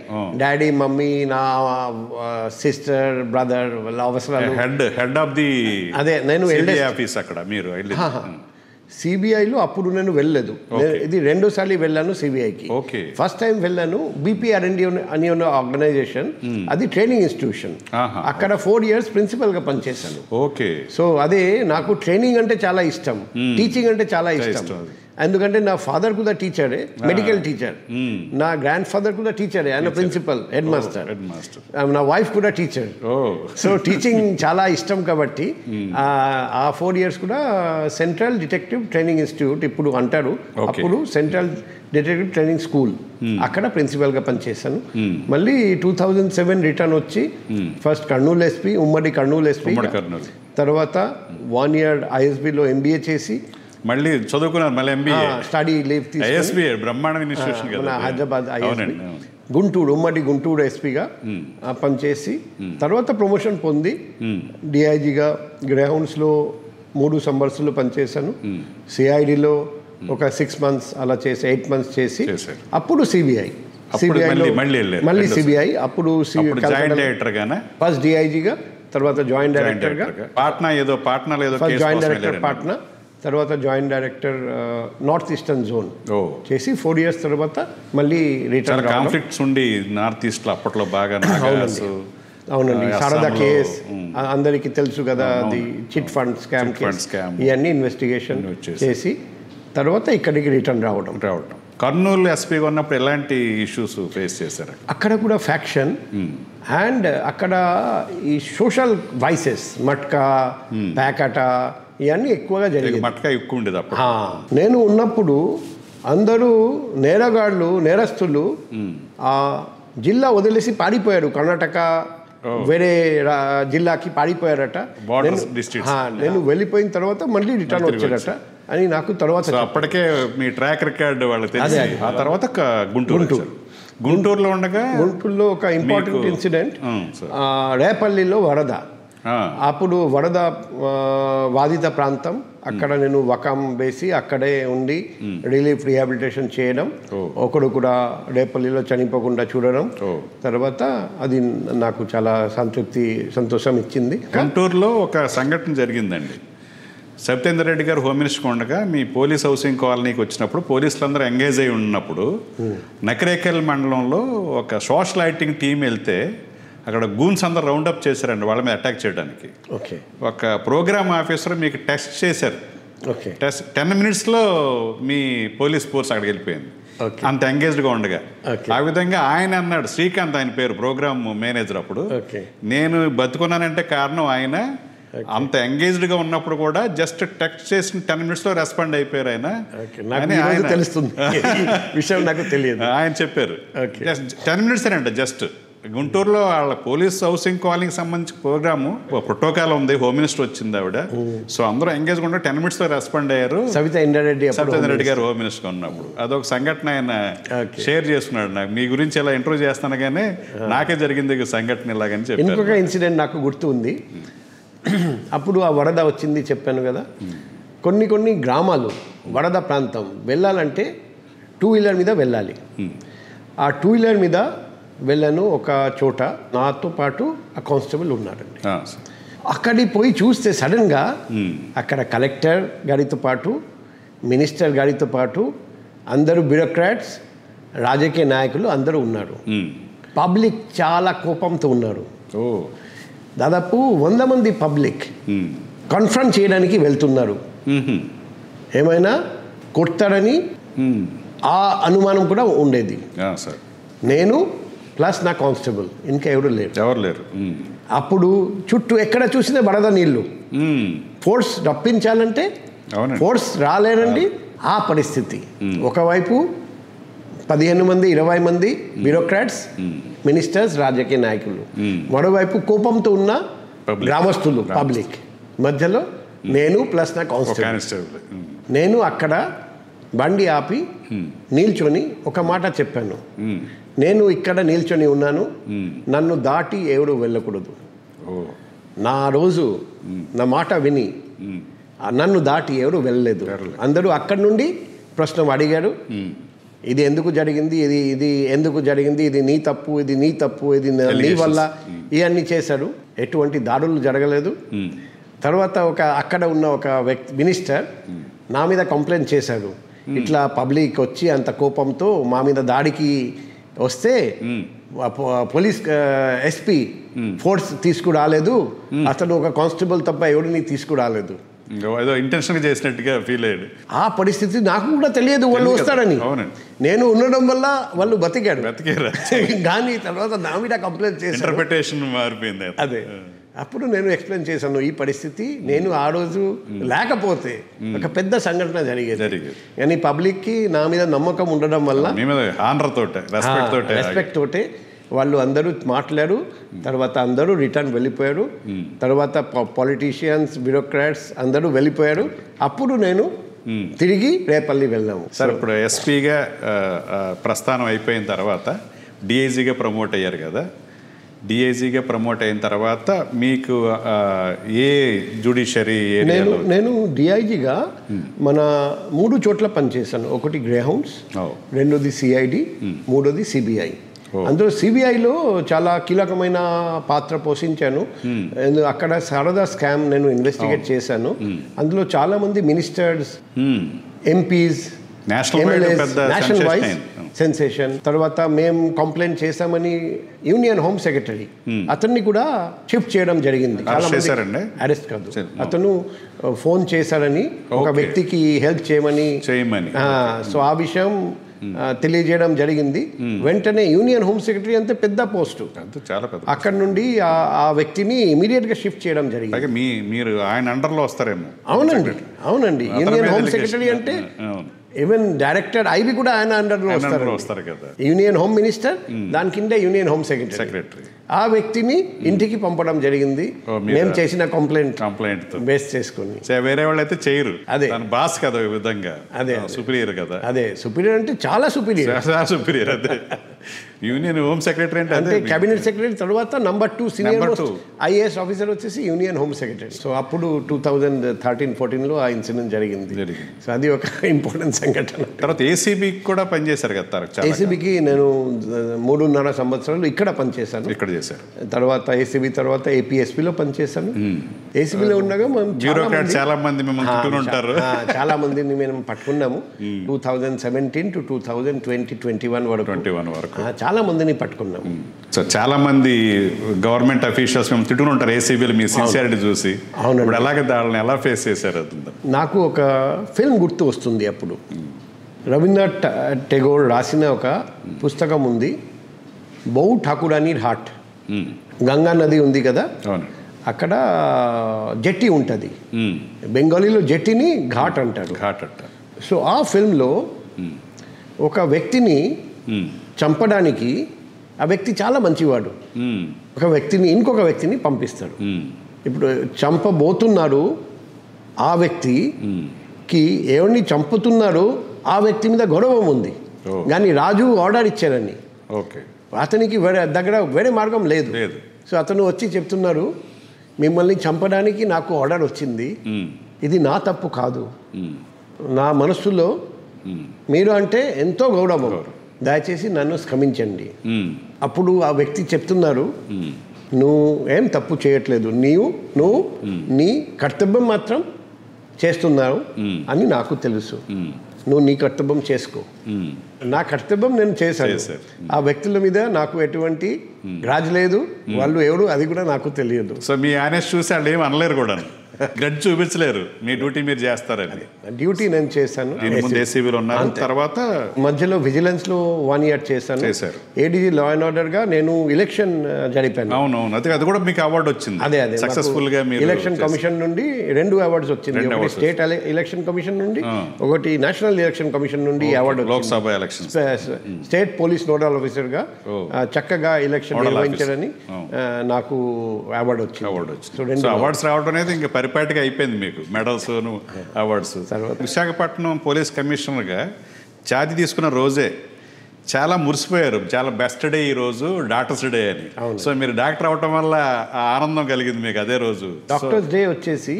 B: డాడీ, మమ్మీ, నా సిస్టర్, బ్రదర్ వాళ్ళ అవసరాలు.
A: హెడ్ ఆఫ్ ది
B: అదే నేను
A: ఆఫీస్ అక్కడ మీరు
B: సిబిఐలో అప్పుడు నేను వెళ్ళలేదు. ఇది 2 సార్లు వెళ్ళాను సిబిఐకి. ఫస్ట్ టైం వెళ్ళాను BPRND అని ఉన్న ఆర్గనైజేషన్, అది ట్రైనింగ్ ఇన్స్టిట్యూషన్. అక్కడ 4 years ప్రిన్సిపల్గా పనిచేశాను. సో అదే నాకు ట్రైనింగ్ అంటే చాలా ఇష్టం, టీచింగ్ అంటే చాలా ఇష్టం. ఎందుకంటే నా ఫాదర్ కూడా టీచరే, మెడికల్ టీచర్. నా గ్రాండ్ ఫాదర్ కూడా టీచరే, ఆయన ప్రిన్సిపల్, హెడ్ మాస్టర్. నా వైఫ్ కూడా టీచర్. సో టీచింగ్ చాలా ఇష్టం కాబట్టి ఆ 4 years కూడా సెంట్రల్ డిటెక్టివ్ ట్రైనింగ్ ఇన్స్టిట్యూట్ ఇప్పుడు అంటారు, అప్పుడు సెంట్రల్ డిటెక్టివ్ ట్రైనింగ్ స్కూల్, అక్కడ ప్రిన్సిపల్గా పనిచేశాను. మళ్ళీ 2007 రిటర్న్ వచ్చి ఫస్ట్ కర్నూలు ఎస్పీ, ఉమ్మడి కర్నూలు ఎస్పీ, తర్వాత 1 year ISBలో MBA చేసి
A: మళ్ళీ చదువుకున్నారు. మళ్ళీ MBA
B: స్టడీ లీవ్ తీసుకుని
A: ISB బ్రహ్మాండ ఇన్స్టిట్యూషన్ కదా
B: హైదరాబాద్ ISB. గుంటూరు ఉమ్మడి గుంటూరు ఎస్పీగా పనిచేసి తర్వాత ప్రమోషన్ పొంది డిఐజీగా గ్రేహౌండ్స్లో 3 సంవత్సరాలు పనిచేశాను. సిఐడిలో ఒక 6 months అలా చేసి 8 months చేసి అప్పుడు సిబిఐ మళ్ళీ సిబిఐ అప్పుడు ఫస్ట్ డిఐజీగా తర్వాత జాయింట్ డైరెక్టర్గా ఫస్ట్ జాయింట్ డైరెక్టర్ పాట్నా తర్వాత joint director north eastern zone చేసి 4 years తర్వాత మళ్ళీ రిటర్న్.
A: కాన్ఫ్లిక్ట్స్ ఉండి నార్త్ ఈస్ట్ లో అప్పట్లో బాగా
B: అవునండి. శారదా కేస్ అందరికీ తెలుసు కదా, అది చిట్ ఫండ్ స్కామ్ ఇవన్నీ ఇన్వెస్టిగేషన్ చేసి తర్వాత ఇక్కడికి రిటర్న్ రావడం.
A: కర్నూలు ఎస్పీగా ఉన్నప్పుడు ఎలాంటి ఇష్యూస్ ఫేస్ చేశారు?
B: అక్కడ కూడా ఫ్యాక్షన్ అండ్ అక్కడ ఈ సోషల్ వైసెస్ మట్కా ప్యాకట ఇవన్నీ ఎక్కువగా జరిగేది.
A: మట్కా ఎక్కువ ఉండేది అప్పుడు.
B: నేను ఉన్నప్పుడు అందరూ నేరస్తులు ఆ జిల్లా వదిలేసి పారిపోయారు. కర్ణాటక వేరే జిల్లాకి పారిపోయారట. నేను వెళ్ళిపోయిన తర్వాత మళ్ళీ రిటర్న్ వచ్చారట అని నాకు తర్వాత.
A: అప్పటికే మీ ట్రాక్ రికార్డ్ వాళ్ళకి తెలిసి ఆ తర్వాత గుంటూరులో ఉండగా గుంటూరులో ఒక ఇంపార్టెంట్ ఇన్సిడెంట్, రేపల్లిలో వరద. అప్పుడు వరద బాధిత ప్రాంతం, అక్కడ నేను వకం వేసి అక్కడే ఉండి రిలీఫ్ రిహాబిలిటేషన్ చేయడం, ఒకడు కూడా రేపల్లిలో చనిపోకుండా చూడడం. తర్వాత అది నాకు చాలా సంతోషం ఇచ్చింది. గుంటూరులో ఒక సంఘటన జరిగిందండి. సత్యేందర్ రెడ్డి గారు హోమ్ మినిస్టర్ ఉండగా మీ పోలీస్ హౌసింగ్ కాలనీకి వచ్చినప్పుడు పోలీసులందరూ ఎంగేజ్ అయి ఉన్నప్పుడు నకరేకల్ మండలంలో ఒక సోషల్ యాక్టింగ్ టీం వెళ్తే అక్కడ గూన్స్ అందరు రౌండప్ చేశారండి వాళ్ళ మీద అటాక్ చేయడానికి. ఒక ప్రోగ్రామ్ ఆఫీసర్ మీకు టెస్ట్ చేశారు. టెస్ట్ 10 minutesలో మీ పోలీస్ ఫోర్స్ అక్కడికి వెళ్ళిపోయింది, అంత ఎంగేజ్డ్గా ఉండగా. ఆ విధంగా ఆయన అన్నాడు, శ్రీకాంత్ ఆయన పేరు, ప్రోగ్రామ్ మేనేజర్. అప్పుడు నేను బతుకున్నానంటే కారణం ఆయన అంత ఎంగేజ్డ్గా ఉన్నప్పుడు కూడా జస్ట్ టెక్స్ట్ చేసిన 10 minutesలో రెస్పాండ్ అయిపోయారు ఆయన.
B: విషయం నాకు తెలియదు,
A: ఆయన చెప్పారు. 10 minutes అంట జస్ట్. గుంటూరులో వాళ్ళ పోలీస్ హౌసింగ్ కాలనీకి సంబంధించిన ప్రోగ్రాము ప్రోటోకాల్ ఉంది, హోమ్ మినిస్టర్ వచ్చింది ఆవిడ. సో అందరూ ఎంగేజ్గా ఉంటే 10 minutesలో రెస్పాండ్ అయ్యారు. సవితా రెడ్డి గారు హోమ్ మినిస్టర్ ఉన్నప్పుడు అదొక సంఘటన ఆయన షేర్ చేసుకున్నాడు నాకు. మీ గురించి ఇలా ఇంటర్వ్యూ చేస్తాను కానీ నాకే జరిగింది సంఘటన ఇలాగని చెప్పి.
B: ఇంకొక ఇన్సిడెంట్ నాకు గుర్తు ఉంది. అప్పుడు ఆ వరద వచ్చింది చెప్పాను కదా, కొన్ని గ్రామాలు వరద ప్రాంతం వెళ్ళాలంటే 2-wheeler మీద వెళ్ళాలి. ఆ 2-wheeler మీద వెళ్ళాను. ఒక చోట నాతో పాటు ఆ కానిస్టేబుల్ ఉన్నారండి. అక్కడికి పోయి చూస్తే సడన్గా అక్కడ కలెక్టర్ గారితో పాటు మినిస్టర్ గారితో పాటు అందరూ బ్యూరోక్రాట్స్ రాజకీయ నాయకులు అందరూ ఉన్నారు. పబ్లిక్ చాలా కోపంతో ఉన్నారు. దాదాపు 100 మంది పబ్లిక్ కన్ఫ్రంట్ చేయడానికి వెళ్తున్నారు. ఏమైనా కొడతారని ఆ అనుమానం కూడా ఉండేది. నేను ప్లస్ నా కానిస్టేబుల్, ఇంకా ఎవరు లేరు. అప్పుడు చుట్టూ ఎక్కడ చూసినా వరద నీళ్ళు. ఫోర్స్ రప్పించాలంటే ఫోర్స్ రాలేరండి. ఆ పరిస్థితి. ఒకవైపు 15 మంది 20 మంది బ్యూరోక్రాట్స్, మినిస్టర్స్, రాజకీయ నాయకులు, మరోవైపు కోపంతో ఉన్న గ్రామస్తులు, పబ్లిక్. మధ్యలో నేను ప్లస్ నా కానిస్టేబుల్. నేను అక్కడ బండి ఆపి నిల్చొని ఒక మాట చెప్పాను, నేను ఇక్కడ నిల్చొని ఉన్నాను, నన్ను దాటి ఎవరు వెళ్ళకూడదు. నా రోజు నా మాట విని నన్ను దాటి ఎవరు వెళ్ళలేదు. అందరూ అక్కడి నుండి ప్రశ్న అడిగారు, ఇది ఎందుకు జరిగింది, ఇది ఎందుకు జరిగింది, ఇది నీ తప్పు, ఇది నీ తప్పు, ఇది నీ వల్ల, ఇవన్నీ చేశారు. ఎటువంటి దాడులు జరగలేదు. తర్వాత అక్కడ ఉన్న ఒక మినిస్టర్ నా మీద కంప్లైంట్ చేశాడు, ఇట్లా పబ్లిక్ వచ్చి అంత కోపంతో మా మీద దాడికి వస్తే పోలీస్ ఎస్పీ ఫోర్స్ తీసుకురాలేదు, అతను ఒక కానిస్టేబుల్ తప్ప ఎవరిని తీసుకురాలేదు.
A: ఇంటెన్షన్ చేసినట్టుగా ఫీల్ అయ్యాడు.
B: ఆ పరిస్థితి నాకు కూడా తెలియదు వాళ్ళు వస్తారని. నేను ఉండడం వల్ల వాళ్ళు బతికారు. కానీ తర్వాత నా మీద కంప్లైంట్ చేసి
A: ఇంటర్ప్రిటేషన్ మారిపోయింది.
B: అదే అప్పుడు నేను ఎక్స్ప్లెయిన్ చేశాను ఈ పరిస్థితి. నేను ఆ రోజు లేకపోతే ఒక పెద్ద సంఘటన జరిగేది. కానీ పబ్లిక్కి నా మీద నమ్మకం ఉండడం వల్ల రెస్పెక్ట్ తోటే వాళ్ళు అందరూ మాట్లాడారు. తర్వాత అందరూ రిటర్న్ వెళ్ళిపోయారు. తర్వాత పాలిటీషియన్స్, బ్యూరోక్రాట్స్ అందరూ వెళ్ళిపోయారు. అప్పుడు నేను తిరిగి రేపల్లి వెళ్ళాము.
A: సార్, ఇప్పుడు ఎస్పీగా ప్రస్థానం అయిపోయిన తర్వాత డిఐజీగా ప్రమోట్ అయ్యారు కదా. డిఐజీగా ప్రమోట్ అయిన తర్వాత మీకు ఏ జ్యుడిషియరీ ఏరియాలో?
B: నేను డిఐజీగా మన 3 చోట్ల పనిచేశాను. ఒకటి గ్రేహౌండ్స్, రెండోది సిఐడి, మూడోది సిబిఐ. అందులో సిబిఐలో చాలా కీలకమైన పాత్ర పోషించాను. అక్కడ శారదా స్కామ్ నేను ఇన్వెస్టిగేట్ చేశాను. అందులో చాలా మంది ministers, MPs, national wise sensation. తర్వాత మేము కంప్లైంట్ చేశామని యూనియన్ హోమ్ సెక్రటరీ అతన్ని కూడా షిఫ్ట్ చేయడం జరిగింది. చాలా మంది అరెస్ట్ కాదు, అతను ఫోన్ చేశారని ఒక వ్యక్తికి హెల్ప్ చేయమని. సో ఆ విషయం తెలియజేయడం జరిగింది. వెంటనే యూనియన్ హోమ్ సెక్రటరీ అంటే పెద్ద పోస్టు, అక్కడ నుండి ఆ వ్యక్తిని ఇమీడియట్ గా షిఫ్ట్ చేయడం జరిగింది.
A: మీరు ఆయన అండర్లో వస్తారేమో.
B: అవునండి, యూనియన్ హోమ్ సెక్రటరీ అంటే ఈవెన్ డైరెక్టర్ ఐబీ కూడా ఆయన అండర్లో వస్తారు కదా. యూనియన్ హోమ్ మినిస్టర్, దాని కింద యూనియన్ హోమ్ సెక్రటరీ. ఆ వ్యక్తిని ఇంటికి పంపడం జరిగింది మేము చేసిన కంప్లైంట్ బేస్ చేసుకుని.
A: వేరే వాళ్ళు అయితే చేయరు, అదే బాస్ కదా ఈ విధంగా. అదే సుపీరియర్ కదా.
B: అదే సుపీరియర్ అంటే చాలా సుపీరియర్
A: అదే యూనియన్ హోమ్ సెక్రటరీ
B: అంటే కేబినెట్ సెక్రటరీ తర్వాత నంబర్ 2 సీనియర్ ఐఏఎస్ ఆఫీసర్ వచ్చేసి యూనియన్ హోమ్ సెక్రటరీ. సో అప్పుడు 2013-14లో ఆ ఇన్సిడెంట్ జరిగింది. సో అది ఒక ఇంపార్టెంట్ సంఘటన.
A: తర్వాత ఏసీబీ కూడా పనిచేశారు కదా.
B: ఏసీబీకి నేను 3.5 సంవత్సరాలు ఇక్కడ పనిచేశాను.
A: ఇక్కడ చేశారు.
B: తర్వాత ఏసీబీ తర్వాత ఏపీఎస్పీలో పనిచేశాను. ఏసీబీలో ఉండగా
A: చాలా మంది
B: చాలా మందిని మేము పట్టుకున్నాము. 2017 to 2020-21 వరకు చాలా మందిని పట్టుకున్నాము.
A: సో చాలా మంది గవర్నమెంట్ అఫీషియల్స్ మేము తిట్టుకుని ఉంటారు ఏసీబీలో మీ సిన్సియారిటీ చూసి. ఇప్పుడు అలాగే దాన్ని ఎలా ఫేస్ చేశారు?
B: నాకు ఒక ఫిల్మ్ గుర్తు వస్తుంది. అప్పుడు రవీంద్రనాథ్ ఠాగూర్ రాసిన ఒక పుస్తకం ఉంది, బౌ ఠాకురానీర్ హాట్. గంగా నది ఉంది కదా, అక్కడ జట్టి ఉంటుంది. బెంగాలీలో జట్టిని ఘాట్ అంటారు. సో ఆ ఫిల్మ్లో ఒక వ్యక్తిని చంపడానికి ఆ వ్యక్తి చాలా మంచివాడు. ఒక వ్యక్తిని ఇంకొక వ్యక్తిని పంపిస్తాడు. ఇప్పుడు చంపబోతున్నాడు ఆ వ్యక్తికి, ఎవరిని చంపుతున్నాడు ఆ వ్యక్తి మీద గొడవ ఉంది, కానీ రాజు ఆర్డర్ ఇచ్చారని. అతనికి వేరే మార్గం లేదు. సో అతను వచ్చి చెప్తున్నారు, మిమ్మల్ని చంపడానికి నాకు ఆర్డర్ వచ్చింది, ఇది నా తప్పు కాదు, నా మనస్సులో మీరు అంటే ఎంతో గౌరవం, దయచేసి నన్ను క్షమించండి. అప్పుడు ఆ వ్యక్తి చెప్తున్నారు, నువ్వు ఏం తప్పు చేయట్లేదు, నువ్వు నీ కర్తవ్యం మాత్రం చేస్తున్నావు అని నాకు తెలుసు, నువ్వు నీ కర్తవ్యం చేసుకో. నా కర్తవ్యం నేను చేశాను. ఆ వ్యక్తుల మీద నాకు ఎటువంటి గ్రాజ్ లేదు, వాళ్ళు ఎవరు అది కూడా నాకు తెలియదు.
A: సో మీ ఆనెస్ట్ చూసి వాళ్ళు ఏమి అనలేరు కూడా, గ్రడ్జ్ చూపించలేరు, మీ డ్యూటీ మీరు చేస్తారని.
B: డ్యూటీ నేను చేశాను.
A: ఏసీబీలో ఉన్నారు, తర్వాత
B: మధ్యలో విజిలెన్స్ లో 1 year చేశాను. ఏడీజీ లా అండ్ ఆర్డర్ గా నేను ఎలక్షన్ జరిపాను.
A: అవునవును, అది కూడా మీకు అవార్డు వచ్చింది.
B: అదే
A: సక్సెస్ఫుల్ గా
B: ఎలక్షన్ కమిషన్ నుండి 2 అవార్డ్స్ వచ్చింది. ఒకటి స్టేట్ ఎలక్షన్ కమిషన్ నుండి, ఒకటి నేషనల్ ఎలక్షన్ కమిషన్ నుండి award.
A: Lok Sabha election
B: state police nodal officer గా చక్కగా ఎలక్షన్ నిర్వహించారని నాకు అవార్డు వచ్చింది.
A: అవార్డ్స్ రావడం అనేది ఇంకా పరిపాటిగా అయిపోయింది మీకు, మెడల్స్ అవార్డ్స్. విశాఖపట్నం పోలీస్ కమిషనర్గా ఛార్జ్ తీసుకున్న రోజే చాలా మురిసిపోయారు, చాలా బెస్ట్ డే ఈ రోజు, డాక్టర్స్ డే అని. సో మీరు డాక్టర్ అవటం వల్ల ఆనందం కలిగింది మీకు అదే రోజు.
B: డాక్టర్స్ డే వచ్చేసి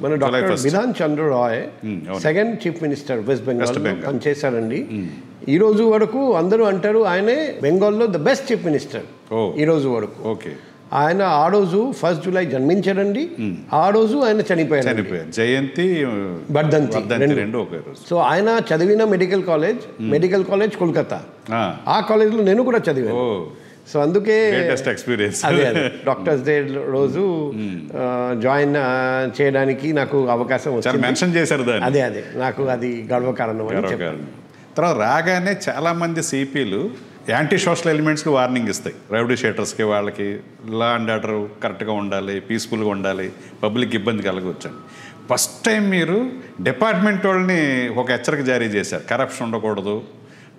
B: మన doctor Bidhan Chandra Roy, second chief minister West Bengal పనిచేశారండి. ఈ రోజు వరకు అందరూ అంటారు ఆయనే బెంగాల్లో ద బెస్ట్ చీఫ్ మినిస్టర్ ఈ రోజు వరకు.
A: ఓకే,
B: ఆయన ఆ రోజు 1 జూలై జన్మించారండి, ఆ రోజు ఆయన చనిపోయారు.
A: జయంతి
B: వర్ధంతి
A: రెండు ఒకే రోజు.
B: సో ఆయన చదివిన మెడికల్ కాలేజ్ కోల్కతా, ఆ కాలేజ్లో నేను కూడా చదివాను. సో అందుకే
A: ఎక్స్పీరియన్స్
B: అదే డాక్టర్స్ డే రోజు జాయిన్ చేయడానికి నాకు అవకాశం వచ్చింది.
A: మెన్షన్ చేశారు దాన్ని.
B: అదే నాకు అది గర్వకారణం.
A: తర్వాత రాగానే చాలా మంది సిపిలు యాంటీ సోషల్ ఎలిమెంట్స్కి వార్నింగ్ ఇస్తాయి, రౌడీ షీటర్స్కి, వాళ్ళకి లా అండ్ ఆర్డర్ కరెక్ట్గా ఉండాలి, పీస్ఫుల్గా ఉండాలి, పబ్లిక్ ఇబ్బంది కలగవచ్చండి. ఫస్ట్ టైం మీరు డిపార్ట్మెంట్ వాళ్ళని ఒక హెచ్చరిక జారీ చేశారు, కరప్షన్ ఉండకూడదు,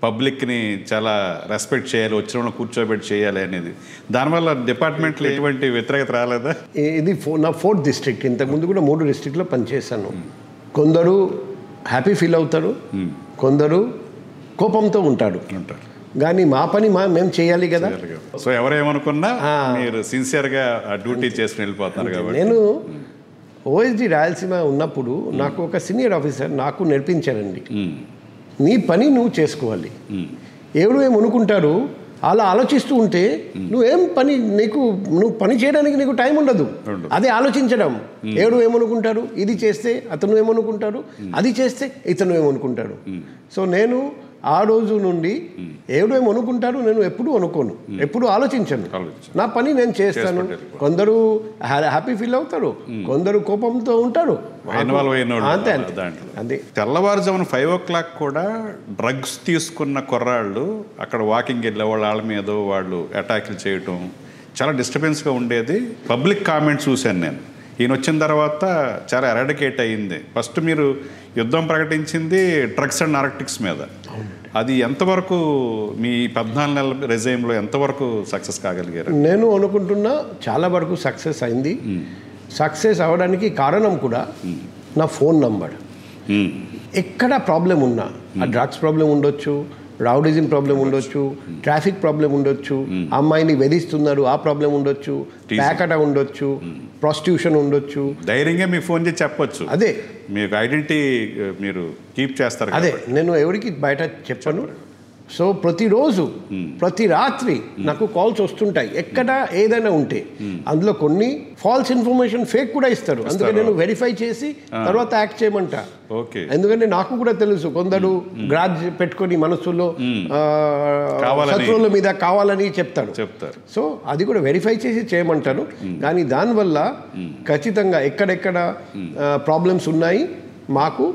A: పబ్లిక్ని చాలా రెస్పెక్ట్ చేయాలి, వచ్చిన వాళ్ళని కూర్చోబెట్టి చేయాలి అనేది. దానివల్ల డిపార్ట్మెంట్లో ఎటువంటి వ్యతిరేకత రాలేదా?
B: ఇది నా 4th డిస్ట్రిక్ట్. ఇంతకుముందు కూడా 3 డిస్ట్రిక్ట్లో పనిచేశాను. కొందరు హ్యాపీ ఫీల్ అవుతారు, కొందరు కోపంతో ఉంటారు. కానీ మా పని మేము చేయాలి కదా.
A: సో ఎవరేమనుకున్నా మీరు సిన్సియర్గా డ్యూటీ చేసుకుని వెళ్ళిపోతున్నారు కాబట్టి.
B: నేను ఓఎస్డి రాయలసీమ ఉన్నప్పుడు నాకు ఒక సీనియర్ ఆఫీసర్ నాకు నేర్పించారండి, నీ పని నువ్వు చేసుకోవాలి. ఎవరు ఏమనుకుంటారు అలా ఆలోచిస్తూ ఉంటే నువ్వేం పని నువ్వు పని చేయడానికి నీకు టైం ఉండదు. అదే ఆలోచించడం, ఎవరు ఏమనుకుంటారు, ఇది చేస్తే అతను ఏమనుకుంటారు, అది చేస్తే ఇతను ఏమనుకుంటాడు. సో నేను ఆ రోజు నుండి ఎవరు ఏమనుకుంటారు నేను ఎప్పుడు అనుకోను, ఎప్పుడు ఆలోచించను. నా పని నేను చేస్తాను. కొందరు హ్యాపీ ఫీల్ అవుతారు, కొందరు కోపంతో ఉంటారు. అంతే అంతే.
A: తెల్లవారుజామున 5 o'clock కూడా డ్రగ్స్ తీసుకున్న కుర్రాళ్ళు అక్కడ వాకింగ్ వెళ్ళే వాళ్ళ మీద వాళ్ళు అటాక్లు చేయటం చాలా డిస్టర్బెన్స్గా ఉండేది. పబ్లిక్ కామెంట్స్ చూశాను నేను. ఈయన వచ్చిన తర్వాత చాలా ఎరాడికేట్ అయ్యింది. ఫస్ట్ మీరు యుద్ధం ప్రకటించింది డ్రగ్స్ అండ్ నార్కటిక్స్ మీద. అది ఎంతవరకు మీ 14 నెలల రెజైమ్లో ఎంతవరకు సక్సెస్ కాగలిగారు?
B: నేను అనుకుంటున్నా చాలా వరకు సక్సెస్ అయింది. సక్సెస్ అవ్వడానికి కారణం కూడా నా ఫోన్ నంబర్. ఎక్కడ ప్రాబ్లం ఉన్నా, ఆ డ్రగ్స్ ప్రాబ్లం ఉండొచ్చు, రౌడిజం ప్రాబ్లం ఉండొచ్చు, ట్రాఫిక్ ప్రాబ్లం ఉండొచ్చు, అమ్మాయిని వేధిస్తున్నారు ఆ ప్రాబ్లం ఉండొచ్చు, ప్యాకట ఉండొచ్చు, ప్రాస్టిట్యూషన్ ఉండొచ్చు,
A: ధైర్యంగా మీకు ఫోన్ చేసి చెప్పొచ్చు.
B: అదే
A: మీకు ఐడెంటిటీ మీరు కీప్ చేస్తారు.
B: అదే నేను ఎవరికి బయట చెప్పను. సో ప్రతిరోజు ప్రతి రాత్రి నాకు కాల్స్ వస్తుంటాయి ఎక్కడ ఏదైనా ఉంటే. అందులో కొన్ని ఫాల్స్ ఇన్ఫర్మేషన్ ఫేక్ కూడా ఇస్తారు. అందుకే నేను వెరిఫై చేసి తర్వాత యాక్ట్ చేయమంటా. ఎందుకంటే నాకు కూడా తెలుసు కొందరు గ్రాజ్ పెట్టుకొని మనసులో శత్రువుల మీద కావాలని చెప్తారు. సో అది కూడా వెరిఫై చేసి చేయమంటాను. కానీ దానివల్ల ఖచ్చితంగా ఎక్కడెక్కడ ప్రాబ్లమ్స్ ఉన్నాయి మాకు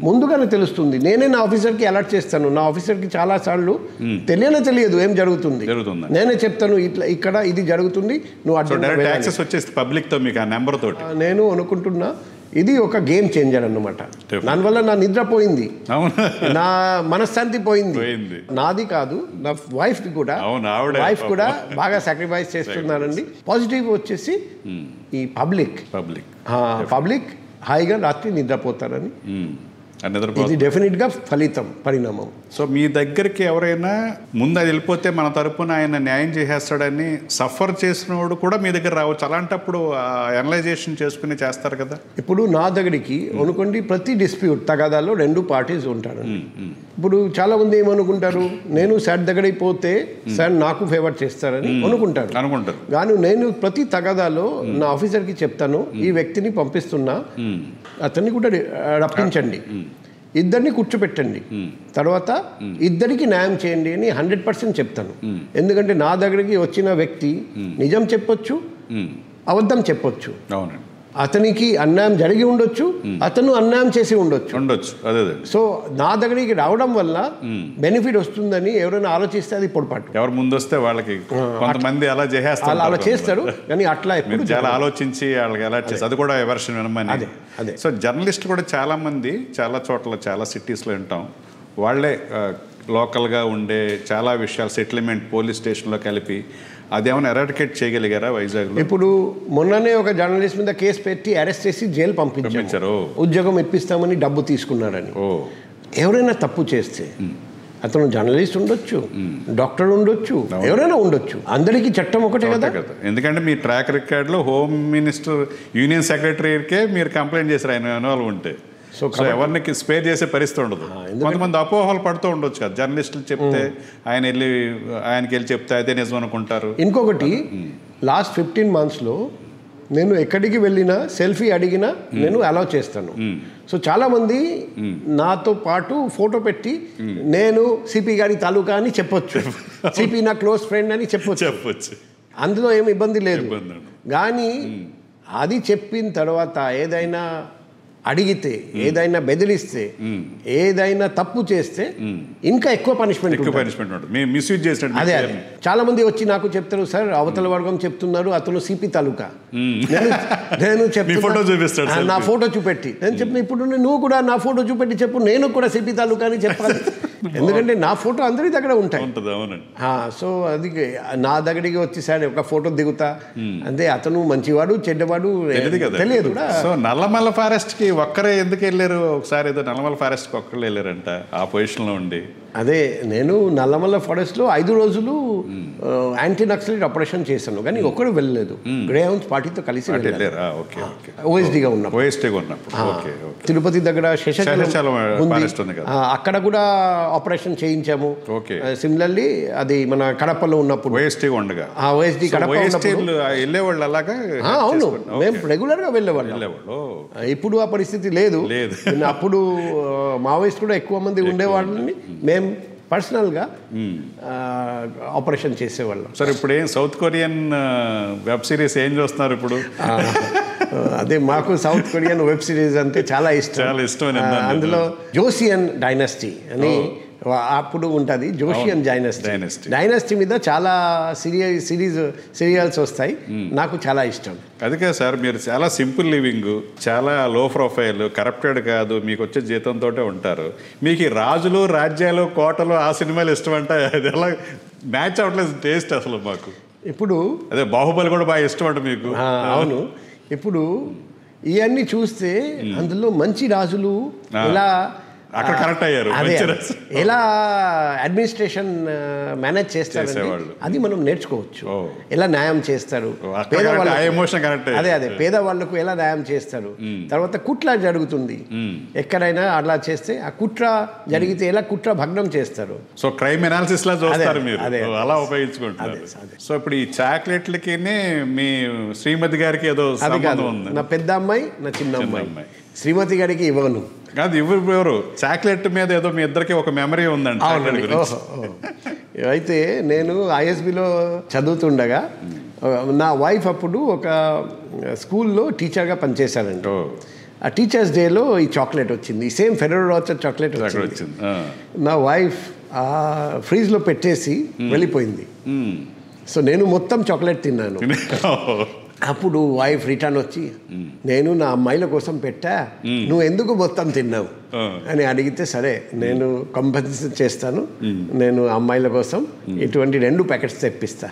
B: ముందుగానే తెలుస్తుంది. నేనే నా ఆఫీసర్కి అలర్ట్ చేస్తాను. నా ఆఫీసర్కి చాలా సార్లు తెలియదు ఏం జరుగుతుంది. నేనే చెప్తాను ఇట్లా ఇక్కడ ఇది జరుగుతుంది, నేను అనుకుంటున్నా ఇది ఒక గేమ్ చేంజర్ అన్నమాట. దానివల్ల నా నిద్ర పోయింది, నా మనశ్శాంతి పోయింది. నాది కాదు, నా వైఫ్ కూడా బాగా సాక్రిఫైస్ చేస్తున్నారండి. పాజిటివ్ వచ్చేసి ఈ పబ్లిక్ హాయిగా రాత్రి నిద్రపోతారని. ఇది డెఫినెట్గా పరిణామం.
A: సో మీ దగ్గరికి ఎవరైనా ముందు అది వెళ్ళిపోతే మన తరపున ఆయన న్యాయం చేసేస్తాడని సఫర్ చేసినోడు కూడా మీ దగ్గర రావచ్చు. అలాంటప్పుడు అనలైజేషన్ చేసుకుని చేస్తారు కదా.
B: ఇప్పుడు నా దగ్గరికి అనుకోండి ప్రతి డిస్ప్యూట్ తగాదాలో 2 పార్టీస్ ఉంటారు. ఇప్పుడు చాలా మంది ఏమనుకుంటారు, నేను సార్ దగ్గరికి పోతే సార్ నాకు ఫేవర్ చేస్తారని అనుకుంటారు. కానీ నేను ప్రతి తగాదాలో నా ఆఫీసర్కి చెప్తాను, ఈ వ్యక్తిని పంపిస్తున్నా, అతన్ని కూడా రప్పించండి, ఇద్దరిని కూర్చోపెట్టండి, తర్వాత ఇద్దరికి న్యాయం చేయండి అని 100% చెప్తాను. ఎందుకంటే నా దగ్గరికి వచ్చిన వ్యక్తి నిజం చెప్పొచ్చు, అబద్ధం చెప్పొచ్చు. అతనికి అన్యాయం జరిగి ఉండొచ్చు, అతను అన్యాయం చేసి ఉండొచ్చు. సో నా దగ్గరికి రావడం వల్ల బెనిఫిట్ వస్తుందని ఎవరైనా ఆలోచిస్తే అది పొరపాటు.
A: ఎవరు ముందు వస్తే వాళ్ళకి కొంతమంది అలా
B: చేస్తారు, కానీ అట్లా
A: చాలా ఆలోచించి వాళ్ళకి ఎలా చేస్తారు, అది కూడా ఎవర్షన్ వినమని. సో జర్నలిస్ట్ కూడా చాలా మంది చాలా చోట్ల చాలా సిటీస్లో వింటాం, వాళ్ళే లోకల్గా ఉండే చాలా విషయాలు సెటిల్మెంట్ పోలీస్ స్టేషన్లో కలిపి అదేమైనా ఎరాడికేట్ చేయగలిగారా వైజాగ్లో?
B: ఇప్పుడు మొన్ననే ఒక జర్నలిస్ట్ మీద కేసు పెట్టి అరెస్ట్ చేసి జైలు పంపించారు. ఉద్యోగం ఇప్పిస్తామని డబ్బు తీసుకున్నారని. ఎవరైనా తప్పు చేస్తే అతను జర్నలిస్ట్ ఉండొచ్చు, డాక్టర్ ఉండొచ్చు, ఎవరైనా ఉండొచ్చు, అందరికీ చట్టం ఒకటే కదా.
A: ఎందుకంటే మీ ట్రాక్ రికార్డులో హోమ్ మినిస్టర్ యూనియన్ సెక్రటరీకే మీరు కంప్లైంట్ చేశారు ఆయన ఇన్వాల్వ్ ఉంటే. సో ఎవరికి స్పేర్ చేసే పరిస్థితి ఉండదు. కొంతమంది అపోహలు పడుతూ ఉండొచ్చు కదా, జర్నలిస్టులు చెప్తే ఆయనకి వెళ్ళి చెప్తే అదే నిజం అనుకుంటారు.
B: ఇంకొకటి లాస్ట్ 15 monthsలో నేను ఎక్కడికి వెళ్ళినా సెల్ఫీ అడిగినా నేను అలౌ చేస్తాను. సో చాలామంది నాతో పాటు ఫోటో పెట్టి నేను సిపి గారి తాలూకా అని చెప్పొచ్చు, సిపి నా క్లోజ్ ఫ్రెండ్ అని చెప్పొచ్చు. అందులో ఏమి ఇబ్బంది లేదు. కానీ అది చెప్పిన తర్వాత ఏదైనా అడిగితే, ఏదైనా బెదిరిస్తే, ఏదైనా తప్పు చేస్తే ఇంకా ఎక్కువ పనిష్మెంట్ ఉంటుంది. అదే చాలా మంది వచ్చి నాకు చెప్తారు, సార్ అవతల వర్గం చెప్తున్నారు అతను సిపి తాలూకా. నేను చెప్తాను నా ఫోటో చూపెట్టి, నేను చెప్పిన ఇప్పుడు నువ్వు కూడా నా ఫోటో చూపెట్టి చెప్పు, నేను కూడా సిపి తాలూకా అని చెప్పాలి. ఎందుకంటే నా ఫోటో అందరి దగ్గర ఉంటాయి. సో అది నా దగ్గరికి వచ్చి సార్ ఒక ఫోటో దిగుతా అంటే అతను మంచివాడు చెడ్డవాడు తెలియదు.
A: సో నల్లమల్ల ఫారెస్ట్ కి ఒక్కరే ఎందుకు వెళ్ళారు? ఒకసారి ఏదో నల్లమల్ల ఫారెస్ట్ కి ఒక్కరు వెళ్ళారంట ఆ పొజిషన్లో ఉండి.
B: అదే నేను నల్లమల్ల ఫారెస్ట్లో 5 రోజులు యాంటీ నక్సలైట్ ఆపరేషన్ చేశాను, కానీ ఒక్కడు వెళ్ళలేదు. గ్రే హౌన్స్ పార్టీతో కలిసి ఓఎస్డీగా ఉన్నప్పుడు తిరుపతి దగ్గర శేషాచలం ఉంది, అక్కడ కూడా ఆపరేషన్ చేయించాము. సిమిలర్లీ అది మన కడపలో ఉన్నప్పుడు ఓఎస్డీ కడప
A: వెళ్ళేవాళ్ళు అలాగా.
B: అవును, మేము రెగ్యులర్గా వెళ్ళేవాళ్ళం. ఇప్పుడు ఆ పరిస్థితి లేదు. అప్పుడు మావోయిస్ట్ కూడా ఎక్కువ మంది ఉండేవాళ్ళని మేము పర్సనల్గా ఆపరేషన్ చేసేవాళ్ళం.
A: సార్ ఇప్పుడు ఏం సౌత్ కొరియన్ వెబ్ సిరీస్ ఏం చూస్తున్నారు ఇప్పుడు?
B: అదే మాకు సౌత్ కొరియన్ వెబ్ సిరీస్ అంటే చాలా ఇష్టం. అందులో జోసియన్ డైనస్టీ అని అప్పుడు ఉంటుంది, జోషియన్ డైనస్టీ మీద చాలా సీరియల్స్ వస్తాయి, నాకు చాలా ఇష్టం.
A: అందుకే సార్ మీరు చాలా సింపుల్ లివింగ్, చాలా లో ప్రొఫైల్, కరప్టెడ్ కాదు, మీకు వచ్చే జీతంతో ఉంటారు. మీకు ఈ రాజులు రాజ్యాలు కోటలు ఆ సినిమాలు ఇష్టం అంటే అది ఎలా మ్యాచ్ అవ్వట్లేదు టేస్ట్ అసలు మాకు.
B: ఇప్పుడు
A: అదే బాహుబలి కూడా బాగా ఇష్టం అంట మీకు.
B: అవును, ఇప్పుడు ఇవన్నీ చూస్తే అందులో మంచి రాజులు ఎలా
A: అక్కడ కరెక్ట్ అయ్యారు,
B: ఎలా అడ్మినిస్ట్రేషన్ మేనేజ్ చేస్తారు అది మనం నేర్చుకోవచ్చు. ఎలా న్యాయం చేస్తారు, అదే పేదవాళ్లకు ఎలా న్యాయం చేస్తారు. తర్వాత కుట్ర జరుగుతుంది ఎక్కడైనా, అలా చేస్తే ఆ కుట్ర జరిగితే ఎలా కుట్ర భగ్నం చేస్తారు.
A: సో క్రైమ్ అనాలిసిస్ లా చూస్తారు మీరు, అలా ఉపయోగించుకుంటారు. సో ఇప్పుడు ఈ చాక్లెట్లకి మీ శ్రీమతి గారికి ఏదో సంబంధం ఉంది.
B: నా పెద్ద అమ్మాయి, నా చిన్న అమ్మాయి. శ్రీమతి గారికి ఇవ్వను.
A: కాదు, ఎవరు చాక్లెట్ మీద ఏదో మీ ఇద్దరికి ఒక మెమరీ ఉందండి.
B: అయితే నేను ఐఎస్బిలో చదువుతుండగా నా వైఫ్ అప్పుడు ఒక స్కూల్లో టీచర్గా పనిచేశారండి. ఆ టీచర్స్ డేలో ఈ చాక్లెట్ వచ్చింది, ఈ సేమ్ ఫెరరో రోచర్ చాక్లెట్ వచ్చింది. నా వైఫ్ ఫ్రీజ్లో పెట్టేసి వెళ్ళిపోయింది. సో నేను మొత్తం చాక్లెట్ తిన్నాను. అప్పుడు వైఫ్ రిటర్న్ వచ్చి, నేను నా అమ్మాయిల కోసం పెట్టా, నువ్వు ఎందుకు మొత్తం తిన్నావు అని అడిగితే, సరే నేను కంపెన్సేషన్ చేస్తాను, నేను అమ్మాయిల కోసం ఇటువంటి 2 ప్యాకెట్స్ తెప్పిస్తా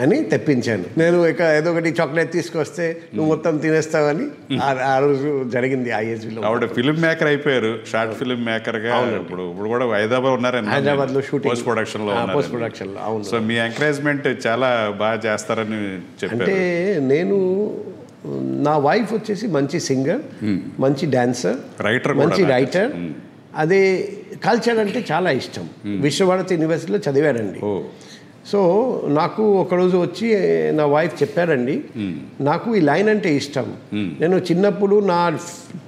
B: అని తెప్పించాను. నేను ఏదో ఒకటి చాక్లెట్ తీసుకొస్తే నువ్వు మొత్తం తినేస్తావని ఆ రోజు జరిగింది ఐఎస్బిలో.
A: ఆవిడ ఫిల్మ్ మేకర్ అయిపోయారు, షార్ట్ ఫిల్మ్ మేకర్ గా. ఇప్పుడు కూడా హైదరాబాద్
B: లో షూటింగ్,
A: పోస్ట్ ప్రొడక్షన్
B: లో. అవును.
A: సో మీ ఎంకరేజ్మెంట్ చాలా బాగా చేస్తారని చెప్పారు.
B: అంటే నేను, నా వైఫ్ వచ్చేసి మంచి సింగర్, మంచి డాన్సర్, మంచి రైటర్. అదే కల్చర్ అంటే చాలా ఇష్టం. విశ్వభారతి యూనివర్సిటీలో చదివాడండి. సో నాకు ఒకరోజు వచ్చి నా వైఫ్ చెప్పారండి, నాకు ఈ లైన్ అంటే ఇష్టం. నేను చిన్నప్పుడు నా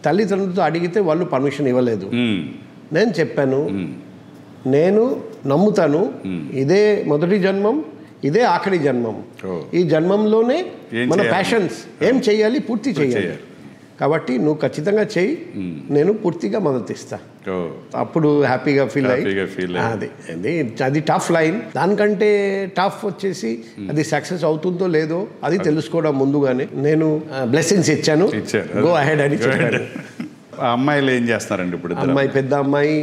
B: తల్లిదండ్రులతో అడిగితే వాళ్ళు పర్మిషన్ ఇవ్వలేదు. నేను చెప్పాను, నేను నమ్ముతాను ఇదే మొదటి జన్మం, ఇదే ఆఖరి జన్మం. ఈ జన్మంలోనే మన ప్యాషన్స్ ఏం చేయాలి పూర్తి చేయాలి. కాబట్టి నువ్వు ఖచ్చితంగా చెయ్యి, నేను పూర్తిగా మద్దతు ఇస్తా. అప్పుడు హ్యాపీగా ఫీల్ అయ్యి, అది టఫ్ లైన్. దానికంటే టఫ్ వచ్చేసి అది సక్సెస్ అవుతుందో లేదో అది తెలుసుకోవడం ముందుగానే నేను బ్లెస్సింగ్స్ ఇచ్చాను, గో అహెడ్ అని చెప్పాను.
A: అమ్మాయిలు ఏం చేస్తున్నారండి ఇప్పుడు?
B: అమ్మాయి, పెద్ద అమ్మాయి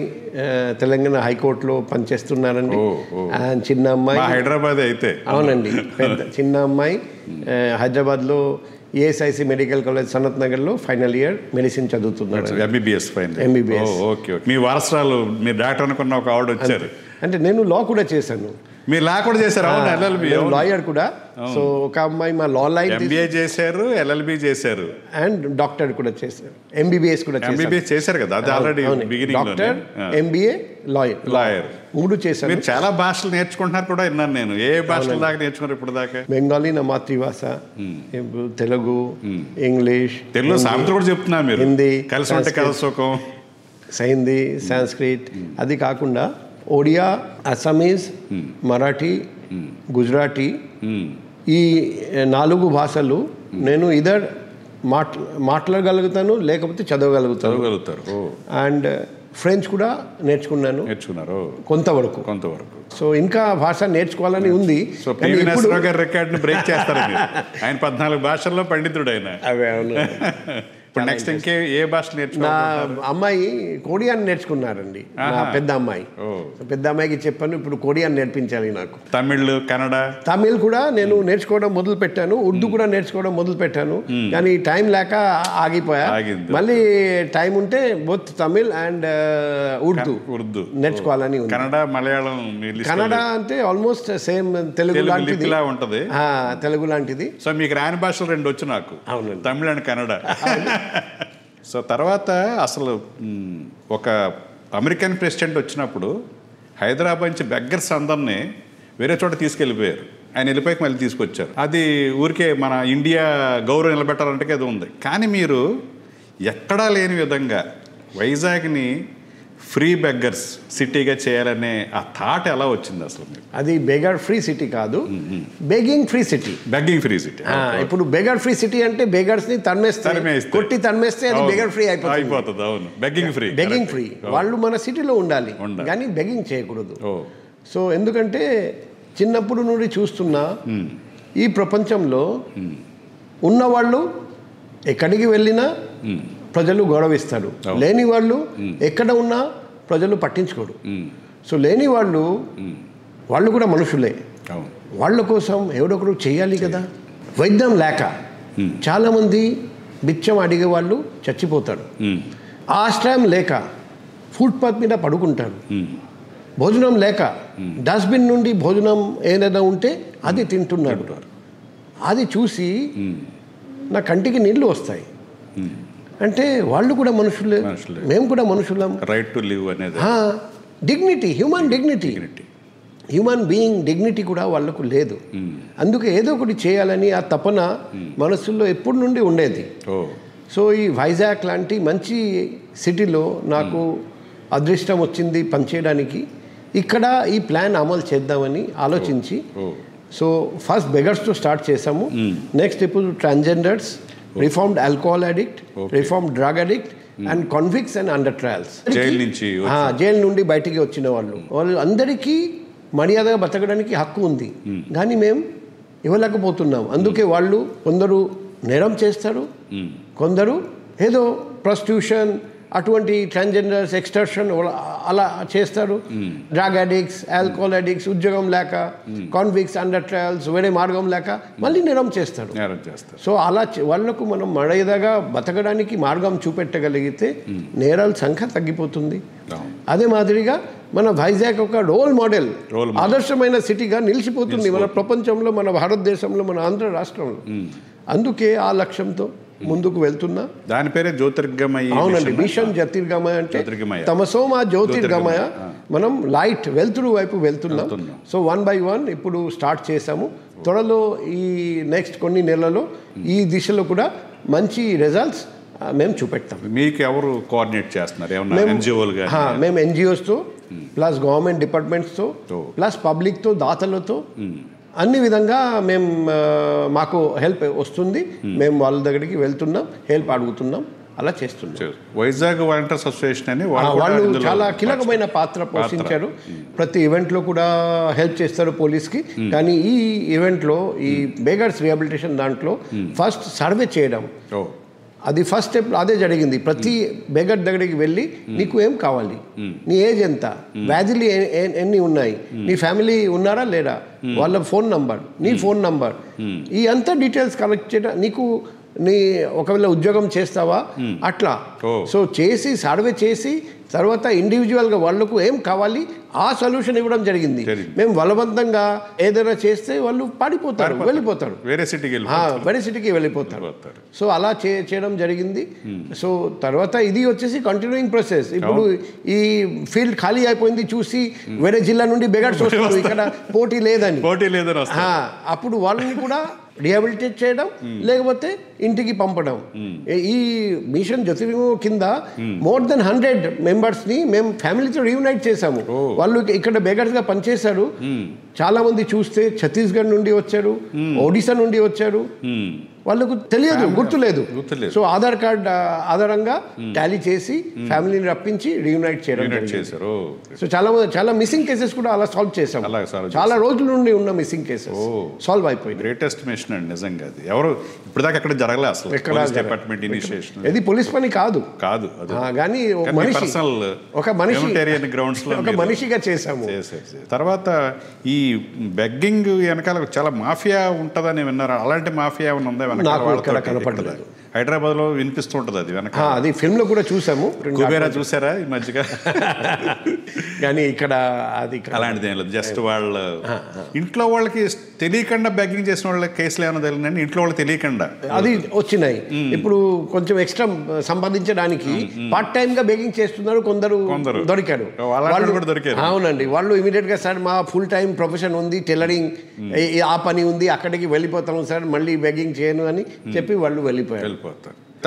B: తెలంగాణ హైకోర్టులో పనిచేస్తున్నారండి. చిన్న అమ్మాయి
A: హైదరాబాద్ అయితే.
B: అవునండి, చిన్న అమ్మాయి హైదరాబాద్లో ఏఎస్ఐసి మెడికల్ కాలేజ్ సనత్ నగర్లో ఫైనల్ ఇయర్ మెడిసిన్ చదువుతున్నాడు,
A: ఎంబీబీఎస్. మీ వారసురాలు, మీ డాక్టర్ అనుకున్న ఒక ఆవిడ వచ్చారు.
B: అంటే నేను లా కూడా చేశాను.
A: మీరు లా కూడా చేశారు?
B: లాయర్ కూడా. సో ఒక అమ్మాయి మా లా లైన్
A: ఎంబీఏ చేశారు, ఎల్ఎల్బి చేశారు,
B: అండ్ డాక్టర్ కూడా చేశారు, ఎంబీబీఎస్ కూడా
A: చేశారు కదా. అది ఆల్రెడీ
B: డాక్టర్, ఎంబీఏ, లాయర్ 3 చేశారు.
A: మీరు చాలా భాషలు నేర్చుకుంటున్నారు కూడా విన్నాను నేను. ఏ భాషల దాకా నేర్చుకున్నారు ఇప్పుడు దాకా?
B: బెంగాలీ నా మాతృభాష, తెలుగు, ఇంగ్లీష్,
A: తెలుగు సామెతలు కూడా చెప్తున్నారు మీరు.
B: హిందీ,
A: కలిసి ఉంటే కలసుకం,
B: హిందీ, సాంస్క్రిట్. అది కాకుండా ఒడియా, అస్సామీస్, మరాఠీ, గుజరాతీ, ఈ 4 భాషలు నేను ఇదర్ మాట్లాడగలుగుతాను, లేకపోతే చదవగలుగుతారు. అండ్ ఫ్రెంచ్ కూడా నేర్చుకున్నారు కొంతవరకు. సో ఇంకా భాష నేర్చుకోవాలని ఉంది.
A: సో రికార్డ్ బ్రేక్ చేస్తారు. ఆయన 14 భాషల్లో పండితుడు ఆయన.
B: అవే అవును.
A: ఇప్పుడు నెక్స్ట్ ఇంకే ఏ భాష
B: నా
A: నేర్చుకున్నారు?
B: అమ్మాయి కొరియన్ నేర్చుకున్నారండి. నా పెద్ద అమ్మాయి, పెద్ద అమ్మాయికి చెప్పాను ఇప్పుడు కొరియన్ నేర్పించాలి నాకు.
A: తమిళ్, కన్నడ?
B: తమిళ్ కూడా నేను నేర్చుకోవడం మొదలు పెట్టాను, ఉర్దూ కూడా నేర్చుకోవడం మొదలు పెట్టాను. కానీ టైం లేక ఆగిపోయా. మళ్ళీ టైం ఉంటే బోత్ తమిళ్ అండ్ ఉర్దూ నేర్చుకోవాలని ఉంది.
A: కన్నడ, మలయాళం?
B: కన్నడ అంటే ఆల్మోస్ట్ సేమ్ తెలుగు లాంటిది
A: ఉంటది.
B: తెలుగు లాంటిది.
A: సో మీకు రాని భాషలు 2 వచ్చు నాకు.
B: అవునండి,
A: తమిళ అండ్ కన్నడ. సో తర్వాత అసలు ఒక అమెరికన్ ప్రెసిడెంట్ వచ్చినప్పుడు హైదరాబాద్ నుంచి బెగ్గర్స్ అందరినీ వేరే చోట తీసుకెళ్ళిపోయారు. ఆయన వెళ్ళిపోయాక మళ్ళీ తీసుకొచ్చారు. అది ఊరికే మన ఇండియా గౌరవం నిలబెట్టాలంటే అది ఉంది. కానీ మీరు ఎక్కడా లేని విధంగా వైజాగ్ని ఫ్రీ బెగ్గర్స్ సిటీగా చేయాలనే ఆ థాట్ ఎలా వచ్చింది అసలు మీకు?
B: అది బెగర్ ఫ్రీ సిటీ కాదు, begging free city.
A: Begging free city.
B: ఇప్పుడు బెగర్ ఫ్రీ సిటీ అంటే బెగర్స్ ని కొట్టి తరిమేస్తే అది బెగర్ ఫ్రీ
A: అయిపోతుంది. అవును, బెగ్గింగ్ ఫ్రీ.
B: Begging free. వాళ్ళు మన సిటీలో ఉండాలి కానీ బెగ్గింగ్ చేయకూడదు. సో ఎందుకంటే చిన్నప్పుడు నుండి చూస్తున్నా ఈ ప్రపంచంలో ఉన్నవాళ్ళు ఎక్కడికి వెళ్ళినా ప్రజలు గౌరవిస్తారు, లేని వాళ్ళు ఎక్కడ ఉన్నా ప్రజలు పట్టించుకోరు. సో లేని వాళ్ళు కూడా మనుషులే, వాళ్ళ కోసం ఎవడొకరు చేయాలి కదా. వైద్యం లేక చాలామంది బిచ్చం అడిగే వాళ్ళు చచ్చిపోతారు, ఆశ్రయం లేక ఫుట్పాత్ మీద పడుకుంటారు, భోజనం లేక డస్ట్బిన్ నుండి భోజనం ఏదైనా ఉంటే అది తింటున్నారు. అది చూసి నా కంటికి నీళ్ళు వస్తాయి. అంటే వాళ్ళు కూడా మనుషులే, మేము కూడా మనుషులం.
A: రైట్ టు లివ్ అనేది,
B: dignity, human dignity, human being dignity కూడా వాళ్ళకు లేదు. అందుకే ఏదో ఒకటి చేయాలని ఆ తపన మనసులో ఎప్పటి నుండి ఉండేది. సో ఈ వైజాగ్ లాంటి మంచి సిటీలో నాకు అదృష్టం వచ్చింది పనిచేయడానికి. ఇక్కడ ఈ ప్లాన్ అమలు చేద్దామని ఆలోచించి సో ఫస్ట్ బెగర్స్తో స్టార్ట్ చేసాము. నెక్స్ట్ ఇప్పుడు transgenders, reformed alcohol addict, reformed drug addict and convicts and under trials. Jail నుండి బయటికి వచ్చిన వాళ్ళు అందరికీ మర్యాదగా బతకడానికి హక్కు ఉంది, కానీ మేము ఇవ్వలేకపోతున్నాం. అందుకే వాళ్ళు కొందరు నేరం చేస్తారు, కొందరు ఏదో ప్రాస్టిట్యూషన్ అటువంటి ట్రాన్స్జెండర్స్ ఎక్స్టర్షన్ అలా చేస్తారు. డ్రగ్ అడిక్ట్స్, ఆల్కహాల్ అడిక్ట్స్, ఉద్యోగం లేక, కాన్విక్ట్స్, అండర్ ట్రయల్స్, వేరే మార్గం లేక మళ్ళీ నేరం చేస్తారు. సో అలా వాళ్లకు మనం మర్యాదగా బతకడానికి మార్గం చూపెట్టగలిగితే నేరాల సంఖ్య తగ్గిపోతుంది. అదే మాదిరిగా మన వైజాగ్ ఒక రోల్ మోడల్, ఆదర్శమైన సిటీగా నిలిచిపోతుంది మన ప్రపంచంలో, మన భారతదేశంలో, మన ఆంధ్ర రాష్ట్రంలో. అందుకే ఆ లక్ష్యంతో ముందుకు వెళ్తున్నా.
A: దాని పేరే జ్యోతిర్గమయ.
B: అవునండి, మిషన్ జ్యోతిర్గమయ అంటే తమసోమా జ్యోతిర్గమయ. మనం లైట్ వెలుతురు వైపు వెళ్తున్నాం. సో 1 by 1 ఇప్పుడు స్టార్ట్ చేసాము. త్వరలో ఈ నెక్స్ట్ కొన్ని నెలల్లో ఈ దిశలో కూడా మంచి రిజల్ట్స్ మేము చూపెడతాం.
A: మీకు ఎవరు కోఆర్డినేట్ చేస్తున్నారు?
B: మేము ఎన్జిఓస్తో ప్లస్ గవర్నమెంట్ డిపార్ట్మెంట్స్తో ప్లస్ పబ్లిక్తో, దాతలతో అన్ని విధంగా మేము మాకు హెల్ప్ వస్తుంది. మేము వాళ్ళ దగ్గరికి వెళ్తున్నాం, హెల్ప్ అడుగుతున్నాం, అలా చేస్తున్నాం.
A: వైజాగ్ వాలంటీర్స్ అసోసియేషన్ అని
B: వాళ్ళు చాలా కీలకమైన పాత్ర పోషించారు. ప్రతి ఈవెంట్లో కూడా హెల్ప్ చేస్తారు పోలీస్కి. కానీ ఈ ఈవెంట్లో, ఈ బెగర్స్ రిహాబిలిటేషన్ దాంట్లో ఫస్ట్ సర్వే చేయడం, అది ఫస్ట్ స్టెప్ అదే జరిగింది. ప్రతి బెగర్ దగ్గరికి వెళ్ళి నీకు ఏం కావాలి, నీ ఏజ్ ఎంత, వ్యాధులు ఎన్ని ఉన్నాయి, నీ ఫ్యామిలీ ఉన్నారా లేరా, వాళ్ళ ఫోన్ నంబర్, నీ ఫోన్ నంబర్, ఈ అంతా డీటెయిల్స్ కలెక్ట్ చేయడం. నీకు నీ ఒకవేళ ఉద్యోగం చేస్తావా అట్లా. సో చేసి సర్వే చేసి తర్వాత ఇండివిజువల్గా వాళ్ళకు ఏం కావాలి ఆ సొల్యూషన్ ఇవ్వడం జరిగింది. మేము బలవంతంగా ఏదైనా చేస్తే వాళ్ళు పాడిపోతారు, వెళ్ళిపోతారు, వేరే సిటీకి వెళ్ళిపోతారు. సో అలా చేయడం జరిగింది. సో తర్వాత ఇది వచ్చేసి కంటిన్యూయింగ్ ప్రాసెస్. ఇప్పుడు ఈ ఫీల్డ్ ఖాళీ అయిపోయింది చూసి వేరే జిల్లా నుండి బెగర్స్ వస్తారు, ఇక్కడ పోటీ లేదని. అప్పుడు వాళ్ళని కూడా రిహాబిలిటేట్ చేయడం, లేకపోతే ఇంటికి పంపడం. ఈ మిషన్ జ్యోతిర్గమయ కింద మోర్ దెన్ 100 మెంబర్స్ని మేము ఫ్యామిలీతో రీయునైట్ చేశాము. వాళ్ళు ఇక్కడ బెగర్స్గా పనిచేశారు. చాలా మంది చూస్తే ఛత్తీస్గఢ్ నుండి వచ్చారు, ఒడిశా నుండి వచ్చారు, వాళ్ళకు తెలియదు, గుర్తులేదు.
A: గుర్తులేదు.
B: సో ఆధార్ కార్డ్ ఆధారంగా టాలీ చేసి ఫ్యామిలీని రప్పించి రీయునైట్ చేయడం
A: చేశారు.
B: సో చాలా మిస్సింగ్ కేసెస్ కూడా అలా సాల్వ్ చేసాం. చాలా రోజుల నుండి ఉన్న మిస్సింగ్ కేసెస్ సాల్వ్ అయిపోయింది.
A: గ్రేటెస్ట్ మిషన్ అండి నిజంగా. అది ఎవరు ఇప్పటిదాకా అక్కడ జరగలే అసలు. డిపార్ట్మెంట్ ఇనిషియేషన్
B: ఇది పోలీస్ పని కాదు కానీ ఒక మనిషిగా చేసాము.
A: తర్వాత ఈ బెగ్గింగ్ వెనకాల చాలా మాఫియా ఉంటుందని విన్నారు. అలాంటి మాఫియా ఉందా?
B: కనపడలేదు.
A: హైదరాబాద్ లో వినిపిస్తుంటది అది వెనక.
B: అది ఫిల్మ్ లో కూడా చూసాము.
A: కుబేరా చూసారా ఈ మధ్యగా?
B: కానీ ఇక్కడ అది
A: అలాంటిది ఏం లేదు. జస్ట్ వాళ్ళ ఇంట్లో వాళ్ళకి తెలియకుండా బెగ్గింగ్ చేసిన వాళ్ళ కేసులు ఏమైనా తెలియదండి. ఇంట్లో వాళ్ళకి తెలియకుండా
B: అది వచ్చినాయి. ఇప్పుడు కొంచెం ఎక్స్ట్రా సంపాదించడానికి పార్ట్ టైం గా బెగ్గింగ్ చేస్తున్నారు కొందరు దొరికారు. అవునండి. వాళ్ళు ఇమీడియట్ గా సార్ మా ఫుల్ టైం ప్రొఫెషన్ ఉంది, టైలరింగ్ ఆ పని ఉంది, అక్కడికి వెళ్ళిపోతాను సార్, మళ్ళీ బెగ్గింగ్ చేయను అని చెప్పి వాళ్ళు వెళ్ళిపోతారు.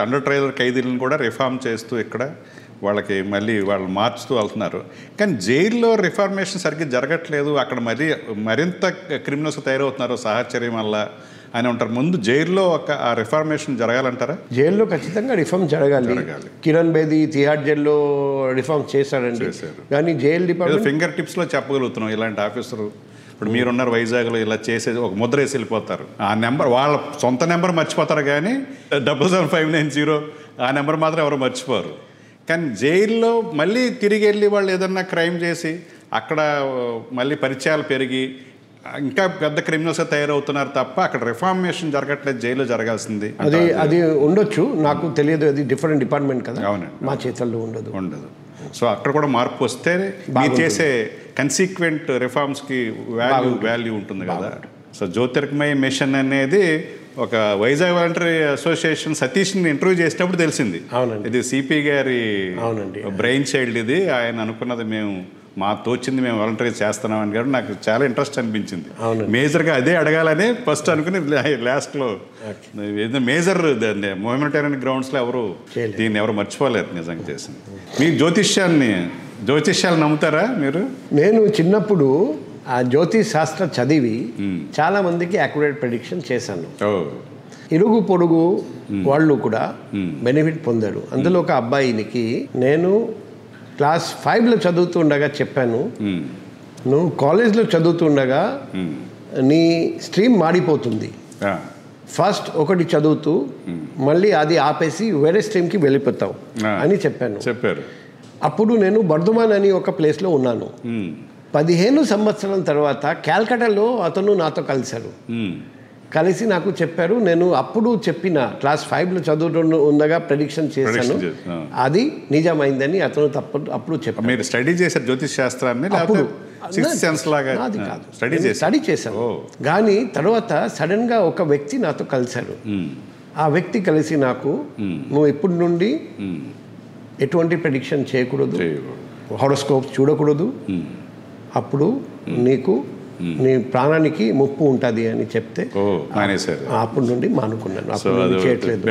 A: అండర్ ట్రయల్ ఖైదీలను కూడా రిఫార్మ్ చేస్తూ ఇక్కడ వాళ్ళకి మళ్ళీ వాళ్ళు మార్చుతూ వెళ్తున్నారు. కానీ జైల్లో రిఫార్మేషన్ సరిగ్గా జరగట్లేదు. అక్కడ మరింత క్రిమినల్స్ తయారవుతున్నారు సహచర్యం వల్ల అని ఉంటారు. ముందు జైల్లో ఆ రిఫార్మేషన్ జరగాలంటారా?
B: జైల్లో ఖచ్చితంగా రిఫార్మ్ జరగాలి. కిరణ్ బేది తిహార్ జైల్లో రిఫార్మ్ చేశారండి. కానీ జైలు డిపార్ట్మెంట్
A: ఫింగర్ టిప్స్లో చెప్పగలుగుతున్నాం. ఇలాంటి ఆఫీసరు ఇప్పుడు మీరున్నారు వైజాగ్లో, ఇలా చేసేది ఒక ముద్ర వేసి వెళ్ళిపోతారు. ఆ నెంబర్ వాళ్ళ సొంత నెంబర్ మర్చిపోతారు కానీ 77590 ఆ నెంబర్ మాత్రం ఎవరు మర్చిపోరు. కానీ జైల్లో మళ్ళీ తిరిగి వెళ్ళి వాళ్ళు ఏదన్నా క్రైమ్ చేసి అక్కడ మళ్ళీ పరిచయాలు పెరిగి ఇంకా పెద్ద క్రిమినల్స్ తయారవుతున్నారు తప్ప అక్కడ రిఫార్మేషన్ జరగట్లేదు. జైల్లో జరగాల్సింది
B: అది ఉండొచ్చు, నాకు తెలియదు. అది డిఫరెంట్ డిపార్ట్మెంట్ కదా. అవునండి, మా చేతుల్లో ఉండదు.
A: సో అక్కడ కూడా మార్పు వస్తే మీరు చేసే కన్సిక్వెంట్ రిఫార్మ్స్కి వాల్యూ ఉంటుంది కదా. సో జ్యోతిర్మయ మిషన్ అనేది ఒక వైజాగ్ వాలంటరీ అసోసియేషన్ సతీష్ని ఇంటర్వ్యూ చేసినప్పుడు తెలిసింది. ఇది సిపి గారి బ్రెయిన్ చైల్డ్. ఇది ఆయన అనుకున్నది మేము మా తోచింది మేము వాలంటరీ చేస్తున్నామని గారు నాకు చాలా ఇంట్రెస్ట్ అనిపించింది. మేజర్గా అదే అడగాలని ఫస్ట్ అనుకుని లాస్ట్లో మేజర్ హ్యూమనిటేరియన్ గ్రౌండ్స్లో దీన్ని ఎవరు మర్చిపోలేరు నిజంగా చేసింది. మీ జ్యోతిష్యాలు నమ్ముతారా మీరు?
B: నేను చిన్నప్పుడు ఆ జ్యోతిష్ శాస్త్ర చదివి చాలా మందికి యాక్యురేట్ ప్రెడిక్షన్ చేశాను. ఇరుగు పొడుగు వాళ్ళు కూడా బెనిఫిట్ పొందారు. అందులో ఒక అబ్బాయినికి నేను క్లాస్ 5లో చదువుతుండగా చెప్పాను, నువ్వు కాలేజ్లో చదువుతుండగా నీ స్ట్రీమ్ మాడిపోతుంది, ఫస్ట్ ఒకటి చదువుతూ మళ్ళీ అది ఆపేసి వేరే స్ట్రీమ్కి వెళ్ళిపోతావు అని చెప్పారు. అప్పుడు నేను బర్ధమాన్ అని ఒక ప్లేస్లో ఉన్నాను. 15 సంవత్సరాల తర్వాత క్యాల్కటాలో అతను నాతో కలిసి నాకు చెప్పారు, నేను అప్పుడు చెప్పిన క్లాస్ 5లో చదువుతూ ఉండగా ప్రెడిక్షన్ చేశాను, అది నిజమైందని అతను అప్పుడు చెప్పారు.
A: మీరు స్టడీ చేశారు జ్యోతిష్ శాస్త్రాన్ని?
B: అది కాదు, స్టడీ చేశాను. కానీ తర్వాత సడన్గా ఒక వ్యక్తి నాతో కలిశారు. ఆ వ్యక్తి కలిసి నాకు, నువ్వు ఇప్పటి నుండి ఎటువంటి ప్రెడిక్షన్ చేయకూడదు, హారోస్కోప్ చూడకూడదు, అప్పుడు నీకు నీ ప్రాణానికి ముప్పు ఉంటుంది అని చెప్తే అప్పటి నుండి మానుకున్నాను.
A: చేయట్లేదు.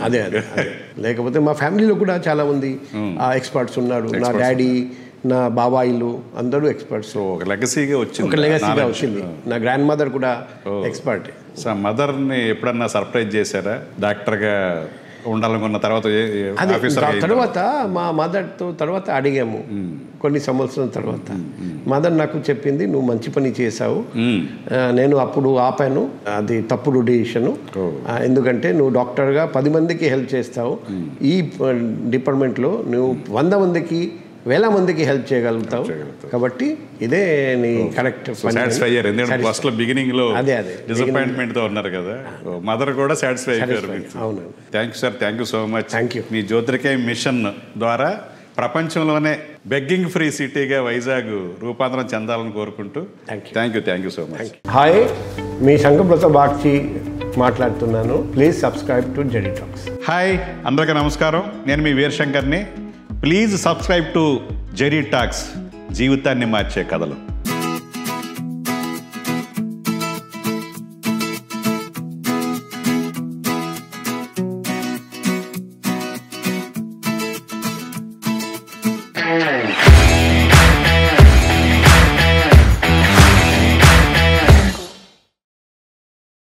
B: అదే లేకపోతే మా ఫ్యామిలీలో కూడా చాలా మంది ఎక్స్పర్ట్స్ ఉన్నారు. నా డాడీ, నా బాబాయిలు అందరూ ఎక్స్పర్ట్స్.
A: ఒక లెగసీగా వచ్చింది.
B: నా గ్రాండ్ మదర్ కూడా ఎక్స్పర్ట్.
A: మదర్ని ఎప్పుడన్నా సర్ప్రైజ్ చేశారా డాక్టర్గా ఉండాలనుకున్న
B: తర్వాత మా మదర్తో తర్వాత అడిగాము కొన్ని సంవత్సరాల తర్వాత. మదర్ నాకు చెప్పింది, నువ్వు మంచి పని చేశావు, నేను అప్పుడు ఆపాను, అది తప్పుడు డిసిషన్. ఎందుకంటే నువ్వు డాక్టర్గా 10 మందికి హెల్ప్ చేస్తావు, ఈ డిపార్ట్మెంట్లో నువ్వు 100 మందికి 1000 మందికి హెల్ప్ చేయగలుగుతావు, కాబట్టి ఇదే నీ కరెక్ట్.
A: బిగినింగ్ లో డిసప్పాయింట్మెంట్ తో ఉన్నారు కదా, మదర్ కూడా సాటిస్ఫై అయ్యారు.
B: అవును.
A: Thank you sir, thank you so much.
B: Thank you.
A: మీ జ్యోతిర్మయ మిషన్ ద్వారా ప్రపంచంలోనే బెగ్గింగ్ ఫ్రీ సిటీగా వైజాగ్ రూపాంతరం చెందాలని కోరుకుంటూ thank you so much.
B: Hi, మీ శంకర్ప్రసాద్ బాగ్చి మాట్లాడుతున్నాను. Please subscribe to Jerry Talks.
A: Hi, అందరికీ నమస్కారం. నేను మీ వీరశంకర్ని. Please subscribe to Jerry Talks, జీవితాన్ని మార్చే కథలు.